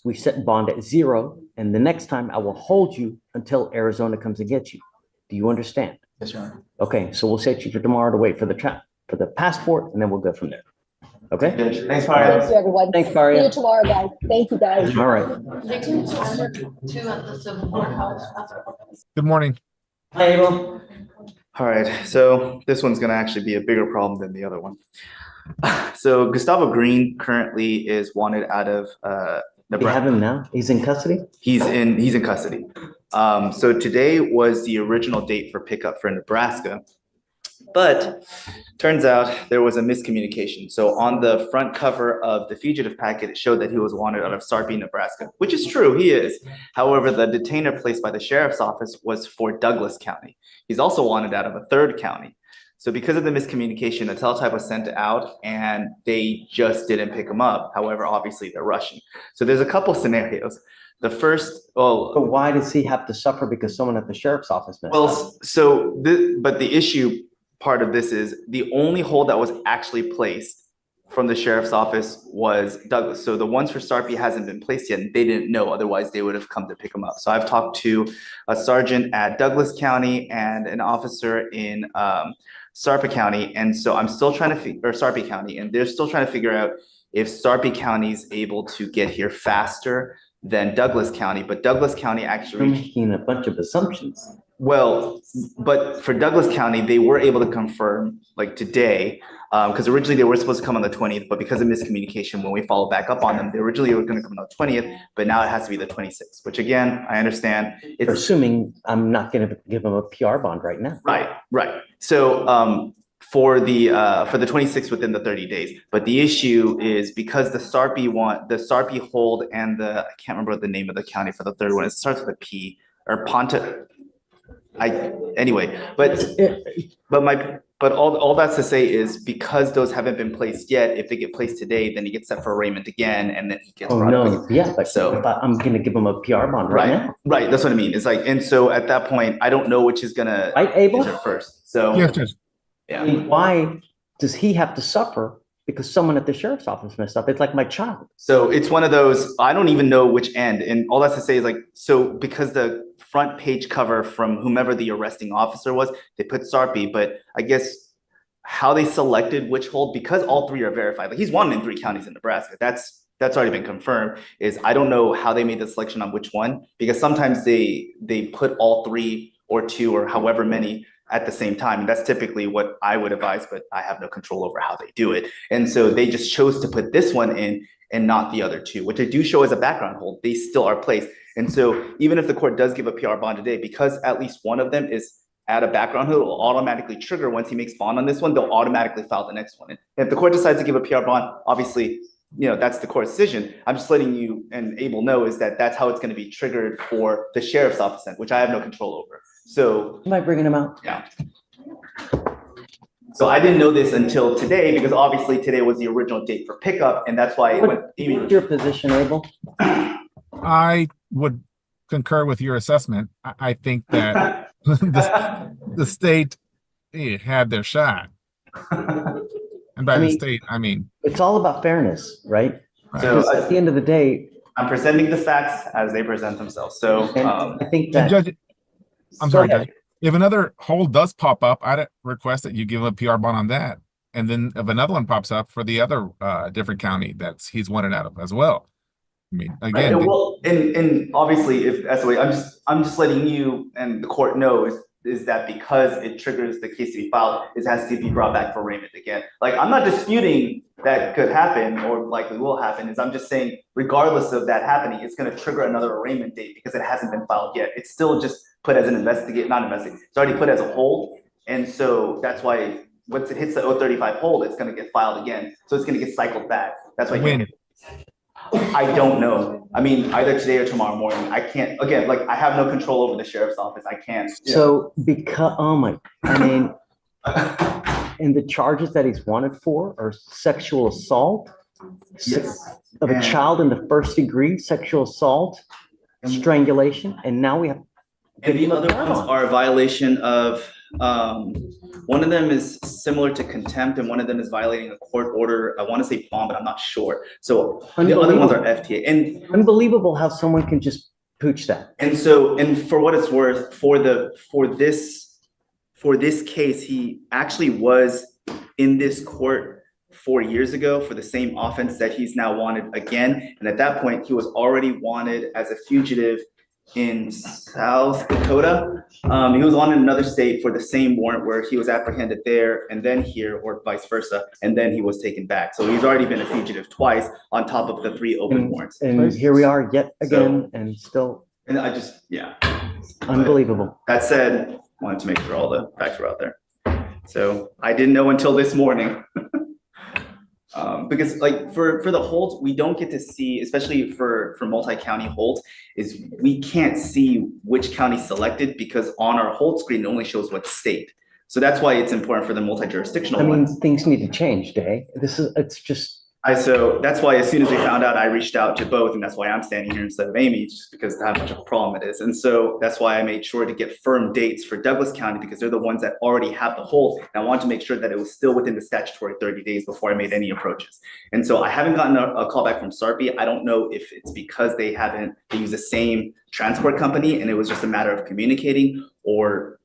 we set bond at 0. And the next time, I will hold you until Arizona comes and gets you. Do you understand? Yes, Your Honor. Okay, so we'll set you for tomorrow to wait for the passport, and then we'll go from there. Okay? Thanks, Paria. Thank you, everyone. Thanks, See Paria. you tomorrow, guys. Thank you, guys. All right. They can surrender two at the civil courthouse. Good morning. Hi, Abel. All right, so this one's gonna actually be a bigger problem than the other one. So Gustavo Green currently is wanted out of Do you have him now? He's in custody? He's in custody. So today was the original date for pickup for Nebraska, but turns out there was a miscommunication. So on the front cover of the fugitive packet, it showed that he was wanted out of Sarpy, Nebraska, which is true, he is. However, the detainer placed by the sheriff's office was for Douglas County. He's also wanted out of a 3rd county. So because of the miscommunication, the teletype was sent out and they just didn't pick him up. However, obviously they're rushing. So there's a couple scenarios. The first, But why does he have to suffer because someone at the sheriff's office messed up? but the issue part of this is the only hold that was actually placed from the sheriff's office was Douglas. So the ones for Sarpy hasn't been placed yet, and they didn't know, otherwise they would have come to pick him up. So I've talked to a sergeant at Douglas County and an officer in Sarpy County, and so I'm still trying to Sarpy County, and they're still trying to figure out if Sarpy County is able to get here faster than Douglas County, but Douglas County actually— You're making a bunch of assumptions. Well, but for Douglas County, they were able to confirm like today, because originally they were supposed to come on the 20th, but because of miscommunication, when we followed back up on them, they originally were going to come on the 20th, but now it has to be the 26th, which again, I understand. It's assuming I'm not going to give them a PR bond right now. Right. So for the 26th within the 30 days, but the issue is because the Sarpy hold and I can't remember the name of the county for the 3rd one. It starts with a P or Ponta. But all that's to say is because those haven't been placed yet, if they get placed today, then he gets set for arraignment again, and then he gets brought up. Yeah, but so if I'm going to give him a PR bond right now. Right, that's what I mean. It's like, and so at that point, I don't know which is gonna answer first. So Yes. yeah. I mean, why does he have to suffer because someone at the sheriff's office messed up. It's like my child. So it's one of those, I don't even know which end. And all that's to say is like, so because the front page cover from whomever the arresting officer was, they put Sarpy, but I guess how they selected which hold, because all three are verified. Like he's wanted in 3 counties in Nebraska. That's already been confirmed. Is I don't know how they made the selection on which one, because sometimes they put all 3 or 2 or however many at the same time. And that's typically what I would advise, but I have no control over how they do it. And so they just chose to put this one in and not the other 2, which I do show as a background hold. They still are placed. And so even if the court does give a PR bond today, because at least one of them is at a background hold, it will automatically trigger once he makes bond on this one, they'll automatically file the next one. And if the court decides to give a PR bond, obviously, that's the court's decision. I'm just letting you and Abel know is that that's how it's going to be triggered for the sheriff's office, which I have no control over. So am I bringing him out? Yeah. So I didn't know this until today, because obviously today was the original date for pickup, and that's why. What's your position, Abel? I would concur with your assessment. I think that the state had their shot. And by the state, I mean, it's all about fairness, right? So at the end of the day, I'm presenting the facts as they present themselves. So I think that. Judge, I'm sorry, Judge. If another hold does pop up, I'd request that you give a PR bond on that. And then if another one pops up for the other different county that's he's wanted out of as well. I mean, again. Right. Well, and obviously, if that's the way, I'm just letting you and the court know is that because it triggers the case to be filed, it has to be brought back for arraignment again. Like, I'm not disputing that could happen or likely will happen. I'm just saying, regardless of that happening, it's going to trigger another arraignment date because it hasn't been filed yet. It's still just put as an it's already put as a hold. And so that's why once it hits the 035 hold, it's going to get filed again. So it's going to get cycled back. That's why I don't know. I mean, either today or tomorrow morning. I can't, again, like I have no control over the sheriff's office. I can't. So because, and the charges that he's wanted for are sexual assault of a child in the 1st degree, sexual assault, strangulation, and now we have. And the other ones are a violation of, one of them is similar to contempt and one of them is violating a court order. I want to say bond, but I'm not sure. So the other ones are FTA. And unbelievable how someone can just pooch that. And so, and for what it's worth, for this case, he actually was in this court 4 years ago for the same offense that he's now wanted again. And at that point, he was already wanted as a fugitive in South Dakota. He was on in another state for the same warrant where he was apprehended there and then here, or vice versa, and then he was taken back. So he's already been a fugitive twice on top of the 3 open warrants. And here we are yet again, and still. And I just, unbelievable. That said, I wanted to make sure all the facts were out there. So I didn't know until this morning. Because like for the holds, we don't get to see, especially for multi-county holds, is we can't see which county selected because on our hold screen, it only shows what state. So that's why it's important for the multi-jurisdictional ones. Things need to change, Day. It's just. So that's why as soon as we found out, I reached out to both, and that's why I'm standing here instead of Amy, just because of how much of a problem it is. And so that's why I made sure to get firm dates for Douglas County, because they're the ones that already have the hold. And I wanted to make sure that it was still within the statutory 30 days before I made any approaches. And so I haven't gotten a call back from Sarpy. I don't know if it's because they use the same transport company and it was just a matter of communicating, or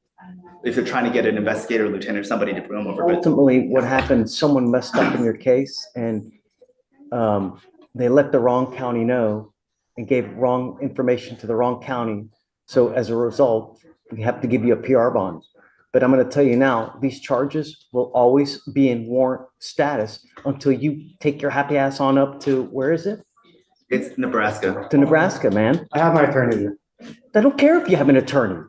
if they're trying to get an investigator, lieutenant, or somebody to bring them over. Ultimately, what happened, someone messed up in your case and they let the wrong county know and gave wrong information to the wrong county. So as a result, we have to give you a PR bond. But I'm going to tell you now, these charges will always be in warrant status until you take your happy ass on up to, where is it? It's Nebraska. To Nebraska, man. I have my attorney here. I don't care if you have an attorney.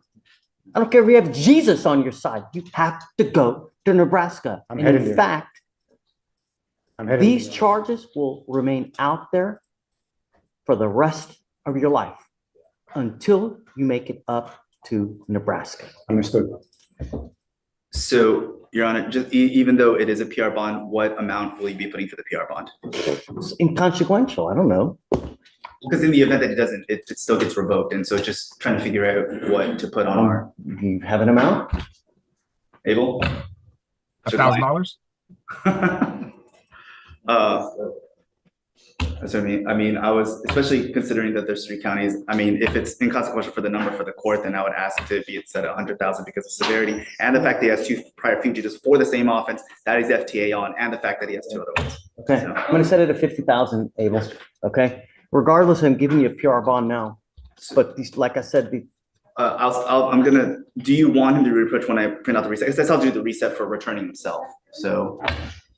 I don't care if you have Jesus on your side. You have to go to Nebraska. And in fact, these charges will remain out there for the rest of your life until you make it up to Nebraska. Understood. So, Your Honor, just even though it is a PR bond, what amount will you be putting for the PR bond? It's inconsequential. I don't know. Because in the event that it doesn't, it still gets revoked. And so just trying to figure out what to put on our. Do you have an amount? Abel? $1,000? That's what I mean. I was especially considering that there's 3 counties. I mean, if it's inconsequential for the number for the court, then I would ask to be set at 100,000 because of severity and the fact that he has 2 prior fugitives for the same offense that he's FTA on, and the fact that he has 2 other ones. Okay, So, I'm gonna set it at 50,000, Abel, okay? Regardless, I'm giving you a PR bond now, but these, like I said, do you want him to reapproach when I print out the reset? Because I'll do the reset for returning himself. So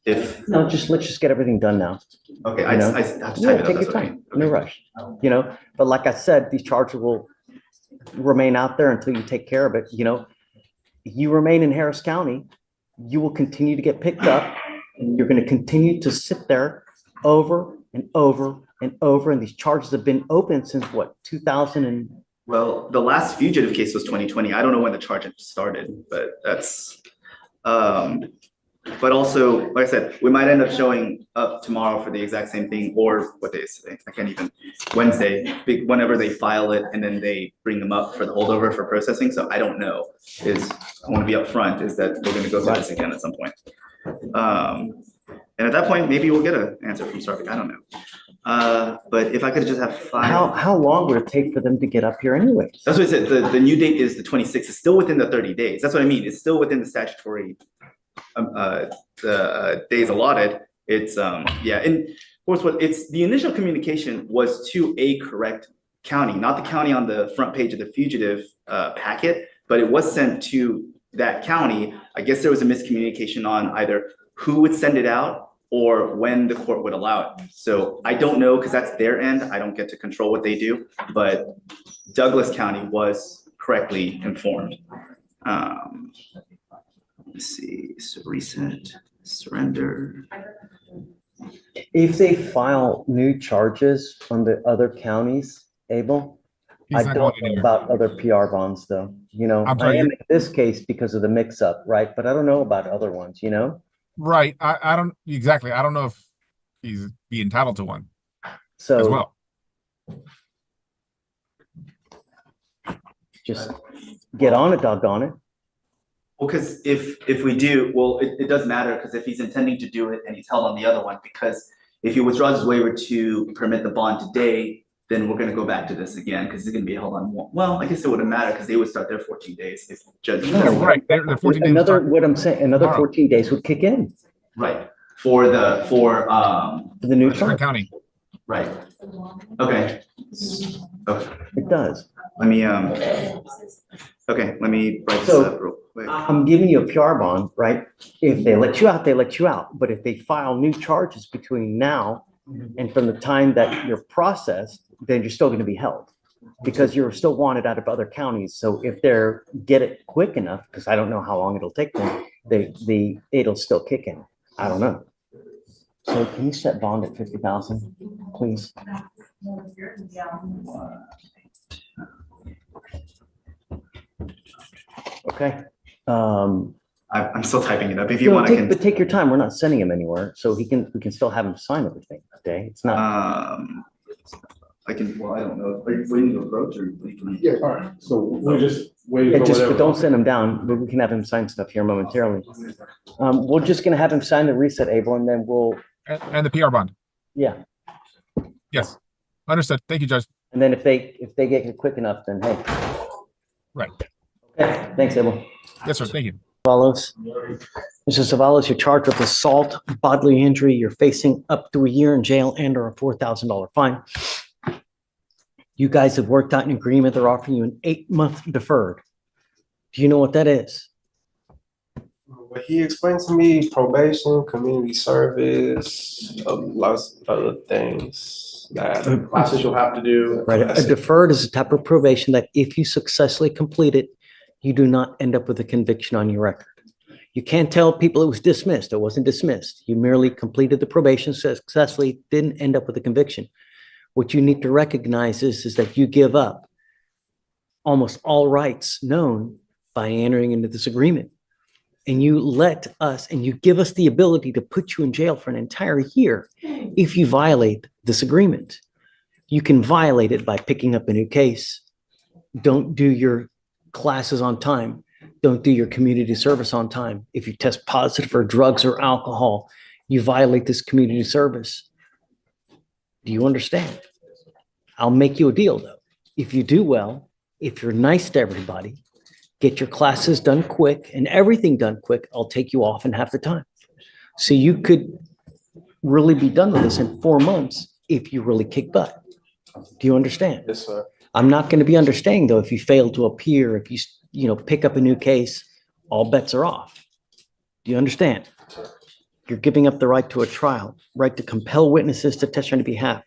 if. no, let's just get everything done now. Okay, You I know? have to Yeah, type it up. take That's your what I time, mean. no rush, you know? But like I said, these charges will remain out there until you take care of it, you know? You remain in Harris County, you will continue to get picked up, and you're gonna continue to sit there over and over and over, and these charges have been open since what, 2000 and? Well, the last fugitive case was 2020. I don't know when the charge started, but that's, but also, like I said, we might end up showing up tomorrow for the exact same thing, or what day is today? I can't even, Wednesday, whenever they file it and then they bring them up for the holdover for processing. So I don't know, I want to be upfront, is that we're going to go through this again at some point. And at that point, maybe we'll get an answer from Sarvik. I don't know. But if I could just have 5. How long would it take for them to get up here anyway? That's what I said. The new date is the 26th. It's still within the 30 days. That's what I mean. It's still within the statutory days allotted. It's yeah. And of course, the initial communication was to a correct county, not the county on the front page of the fugitive packet, but it was sent to that county. I guess there was a miscommunication on either who would send it out or when the court would allow it. So I don't know, because that's their end. I don't get to control what they do, but Douglas County was correctly informed. Let's see, so reset, surrender. If they file new charges from the other counties, Abel, He's I not don't going know about other PR bonds though, you know, I'm sorry, I am in this case because of the mix up, right? But I don't know about other ones, you know? Right. I don't exactly. I don't know if he's be entitled to one So as well. just get on it, doggone it. Well, because if we do, well, it does matter, because if he's intending to do it and he's held on the other one, because if he withdraws his waiver to permit the bond today, then we're gonna go back to this again, because he's gonna be held on one. Well, I guess it wouldn't matter, because they would start their 14 days if Judge. Right. They're 14 days. Another, what I'm saying, another tomorrow. 14 days would kick in Right, for the new Different charge. county. right, okay. Okay, It does. let me, okay, let me write this So, up real quick. I'm giving you a PR bond, right? If they let you out, they let you out. But if they file new charges between now and from the time that you're processed, then you're still going to be held because you're still wanted out of other counties. So if they're get it quick enough, because I don't know how long it'll take them, it'll still kick in. I don't know. So can you set bond at 50,000, please? Okay. I'm still typing it up. If you want, I can. But take your time. We're not sending him anywhere, so we can still have him sign everything today. It's not. I can. Well, I don't know. Are you waiting to approach or? Yeah, all right. So we're just waiting Yeah, for just whatever. but don't send him down. But we can have him sign stuff here momentarily. We're just gonna have him sign the reset, Abel, and then we'll. And the PR bond. Yeah, Yes. Understood. Thank you, Judge. and then if they get it quick enough, then hey. Right. Okay. Thanks, Abel. Yes, sir. Thank you. Zavalos. Mr. Zavalos, you're charged with assault, bodily injury. You're facing up to a year in jail and or a $4,000 fine. You guys have worked out an agreement. They're offering you an 8-month deferred. Do you know what that is? But he explained to me probation, community service, lots of other things that classes you'll have to do. Right. A deferred is a type of probation that if you successfully complete it, you do not end up with a conviction on your record. You can't tell people it was dismissed. It wasn't dismissed. You merely completed the probation successfully, didn't end up with a conviction. What you need to recognize is that you give up almost all rights known by entering into this agreement. And you let us, and you give us the ability to put you in jail for an entire year if you violate this agreement. You can violate it by picking up a new case. Don't do your classes on time. Don't do your community service on time. If you test positive for drugs or alcohol, you violate this community service. Do you understand? I'll make you a deal though. If you do well, if you're nice to everybody, get your classes done quick and everything done quick, I'll take you off in half the time. So you could really be done with this in 4 months if you really kick butt. Do you understand? Yes, sir. I'm not going to be understanding though if you fail to appear, if you pick up a new case, all bets are off. Do you understand? You're giving up the right to a trial, right to compel witnesses to testify on your behalf,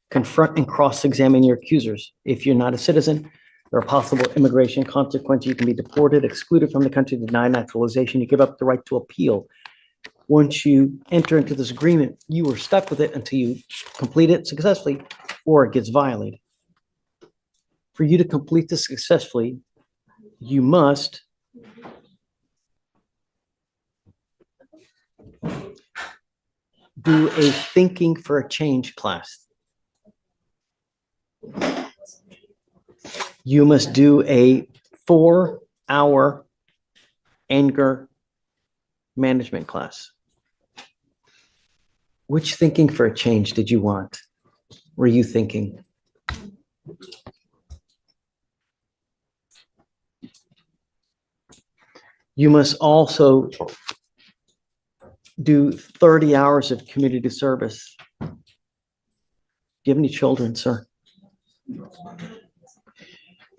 confront and cross-examine your accusers. If you're not a citizen, there are possible immigration consequences. You can be deported, excluded from the country, denied naturalization. You give up the right to appeal. Once you enter into this agreement, you are stuck with it until you complete it successfully or it gets violated. For you to complete this successfully, you must do a thinking for a change class. You must do a 4-hour anger management class. Which thinking for a change did you want? Were you thinking? You must also do 30 hours of community service. Do you have any children, sir?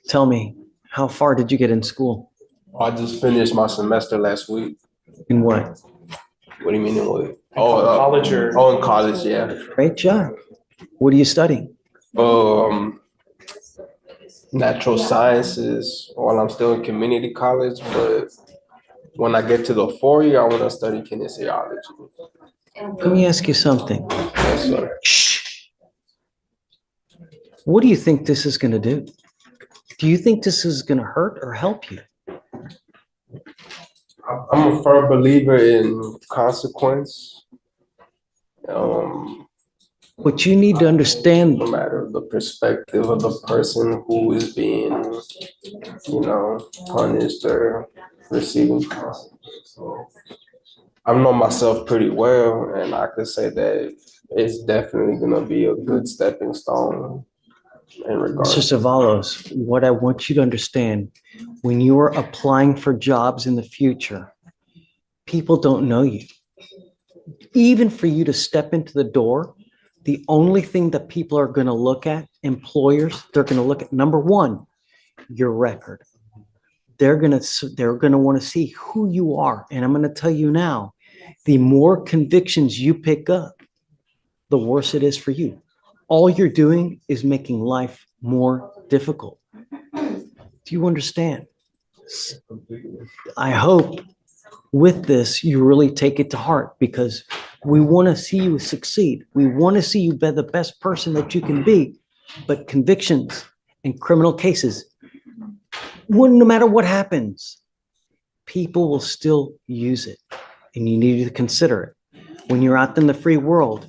Tell me, how far did you get in school? I just finished my semester last week. In what? What do you mean in what? College or? Oh, in college, yeah. Great job. What are you studying? Natural sciences while I'm still in community college, but when I get to the 4 year, I want to study kinesiology. Let me ask you something. Yes, sir. Shh. What do you think this is going to do? Do you think this is going to hurt or help you? I'm a firm believer in consequence. But you need to understand. No matter the perspective of the person who is being, punished or receiving consequences. So I know myself pretty well, and I could say that it's definitely going to be a good stepping stone in regards. Mr. Savalos, what I want you to understand, when you are applying for jobs in the future, people don't know you. Even for you to step into the door, the only thing that people are going to look at, employers, they're going to look at, number one, your record. They're going to want to see who you are. And I'm going to tell you now, the more convictions you pick up, the worse it is for you. All you're doing is making life more difficult. Do you understand? I hope with this, you really take it to heart, because we want to see you succeed. We want to see you be the best person that you can be. But convictions and criminal cases, no matter what happens, people will still use it. And you need to consider it. When you're out in the free world,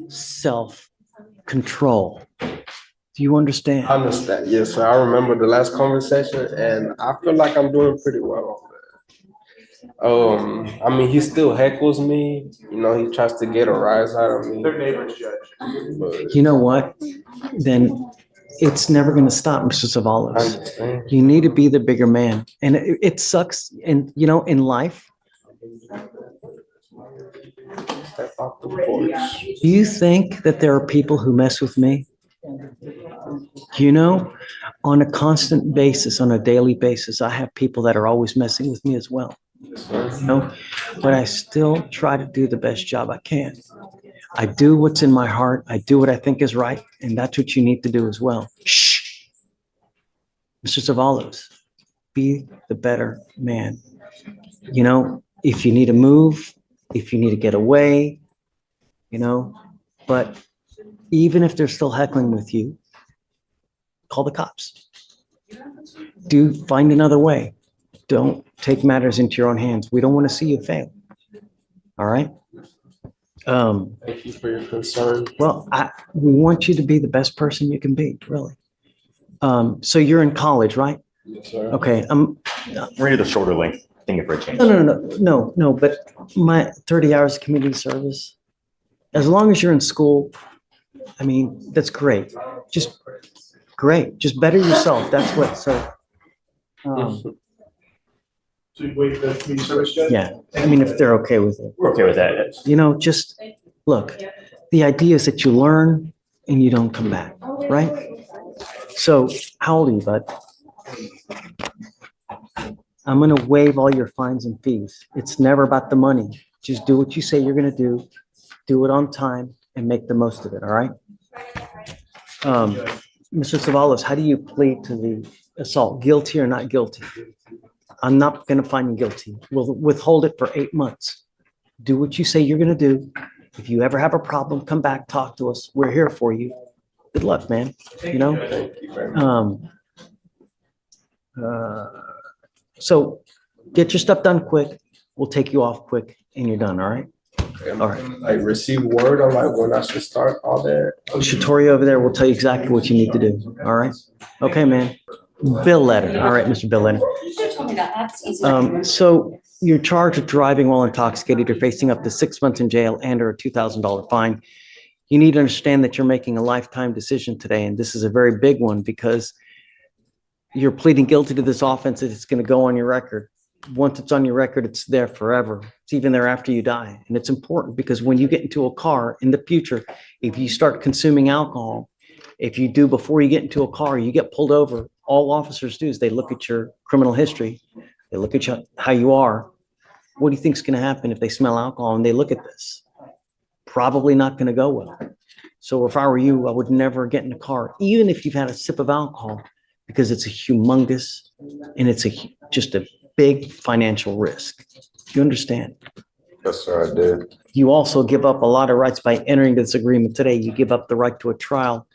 self-control. Do you understand? I understand. Yes, sir. I remember the last conversation, and I feel like I'm doing pretty well. I mean, he still heckles me. He tries to get a rise out of me. Their neighbors, Judge. You know what? Then it's never going to stop, Mr. Savalos. You need to be the bigger man. And it sucks. And, in life, do you think that there are people who mess with me? On a constant basis, on a daily basis, I have people that are always messing with me as well. But I still try to do the best job I can. I do what's in my heart. I do what I think is right. And that's what you need to do as well. Shh. Mr. Savalos, be the better man. If you need to move, if you need to get away, but even if they're still heckling with you, call the cops. Find another way. Don't take matters into your own hands. We don't want to see you fail. All right? Thank you for your concern. Well, we want you to be the best person you can be, really. So you're in college, right? Yes, sir. Okay. Read the shorter link. thinking for a change. No, but my 30 hours of community service, as long as you're in school, I mean, that's great. Just great. Just better yourself. That's what, so. So you wait for the community service, Judge? Yeah, I mean, if they're okay with it. We're okay with that. You know, just, look, the idea is that you learn and you don't come back, right? So how old are you, bud? I'm gonna waive all your fines and fees. It's never about the money. Just do what you say you're gonna do it on time, and make the most of it, all right? Mr. Savalos, how do you plead to the assault? Guilty or not guilty? I'm not gonna find you guilty. We'll withhold it for 8 months. Do what you say you're gonna do. If you ever have a problem, come back, talk to us. We're here for you. Good luck, man. You know? Thank you very much. So get your stuff done quick. We'll take you off quick and you're done, all right? All right. Like receive word on like when I should start all that. Shatori over there will tell you exactly what you need to do, all right? Okay, man. Bill letter. All right, Mr. Bill letter. You should have told me that. That's easy. So you're charged with driving while intoxicated. You're facing up to 6 months in jail and or a $2,000 fine. You need to understand that you're making a lifetime decision today, and this is a very big one because you're pleading guilty to this offense that it's going to go on your record. Once it's on your record, it's there forever. It's even there after you die. And it's important because when you get into a car in the future, if you start consuming alcohol, if you do before you get into a car, you get pulled over. All officers do is they look at your criminal history. They look at you, how you are. What do you think is going to happen if they smell alcohol and they look at this? Probably not going to go well. So if I were you, I would never get in a car, even if you've had a sip of alcohol, because it's a humongous and it's just a big financial risk. You understand? Yes, sir, I did. You also give up a lot of rights by entering this agreement today. You give up the right to a trial,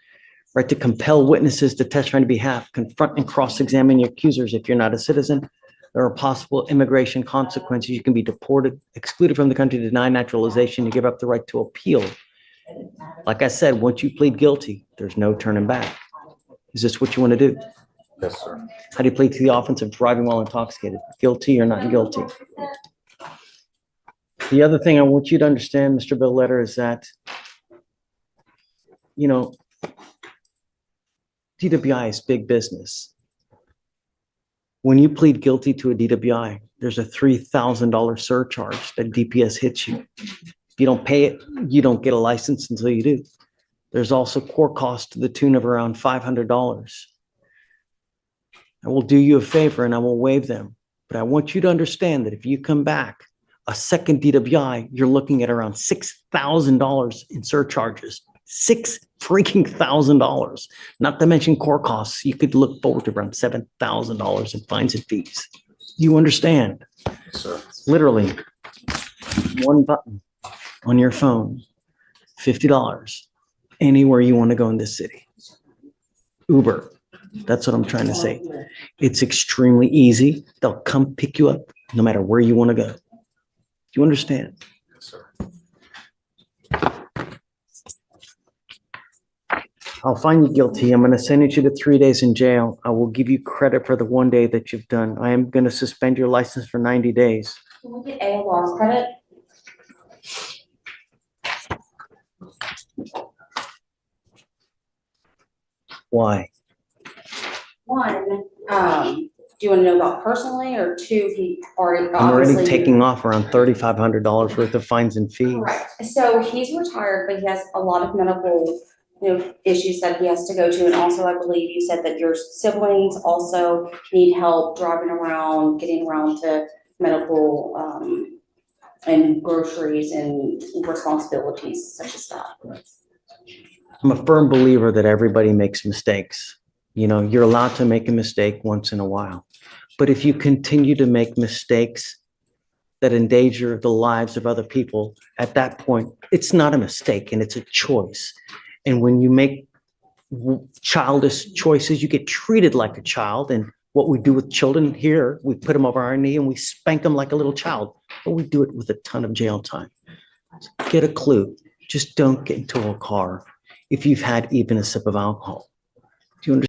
right to compel witnesses to testify on your behalf, confront and cross-examine your accusers. If you're not a citizen, there are possible immigration consequences. You can be deported, excluded from the country, denied naturalization. You give up the right to appeal. Like I said, once you plead guilty, there's no turning back. Is this what you want to do? Yes, sir. How do you plead to the offense of driving while intoxicated? Guilty or not guilty? The other thing I want you to understand, Mr. Bill Letter, is that, you know, DWI is big business. When you plead guilty to a DWI, there's a $3,000 surcharge that DPS hits you. If you don't pay it, you don't get a license until you do. There's also court costs to the tune of around $500. I will do you a favor and I will waive them. But I want you to understand that if you come back a second DWI, you're looking at around $6,000 in surcharges. $6,000, not to mention court costs. You could look forward to around $7,000 in fines and fees. You understand? Yes, sir. Literally, one button on your phone, $50, anywhere you want to go in this city. Uber, that's what I'm trying to say. It's extremely easy. They'll come pick you up no matter where you want to go. Do you understand? Yes, sir. I'll find you guilty. I'm going to sentence you to 3 days in jail. I will give you credit for the 1 day that you've done. I am going to suspend your license for 90 days. Can we get ALR credit? Why? One, do you want to know about personally, or two, he already I'm already obviously- taking off around $3,500 worth of fines and fees. Correct. So he's retired, but he has a lot of medical, issues that he has to go to. And also, I believe you said that your siblings also need help driving around, getting around to medical, and groceries and responsibilities such as that. I'm a firm believer that everybody makes mistakes. You know, you're allowed to make a mistake once in a while. But if you continue to make mistakes that endanger the lives of other people, at that point, it's not a mistake and it's a choice. And when you make childish choices, you get treated like a child. And what we do with children here, we put them over our knee and we spank them like a little child. But we do it with a ton of jail time. So get a clue. Just don't get into a car if you've had even a sip of alcohol.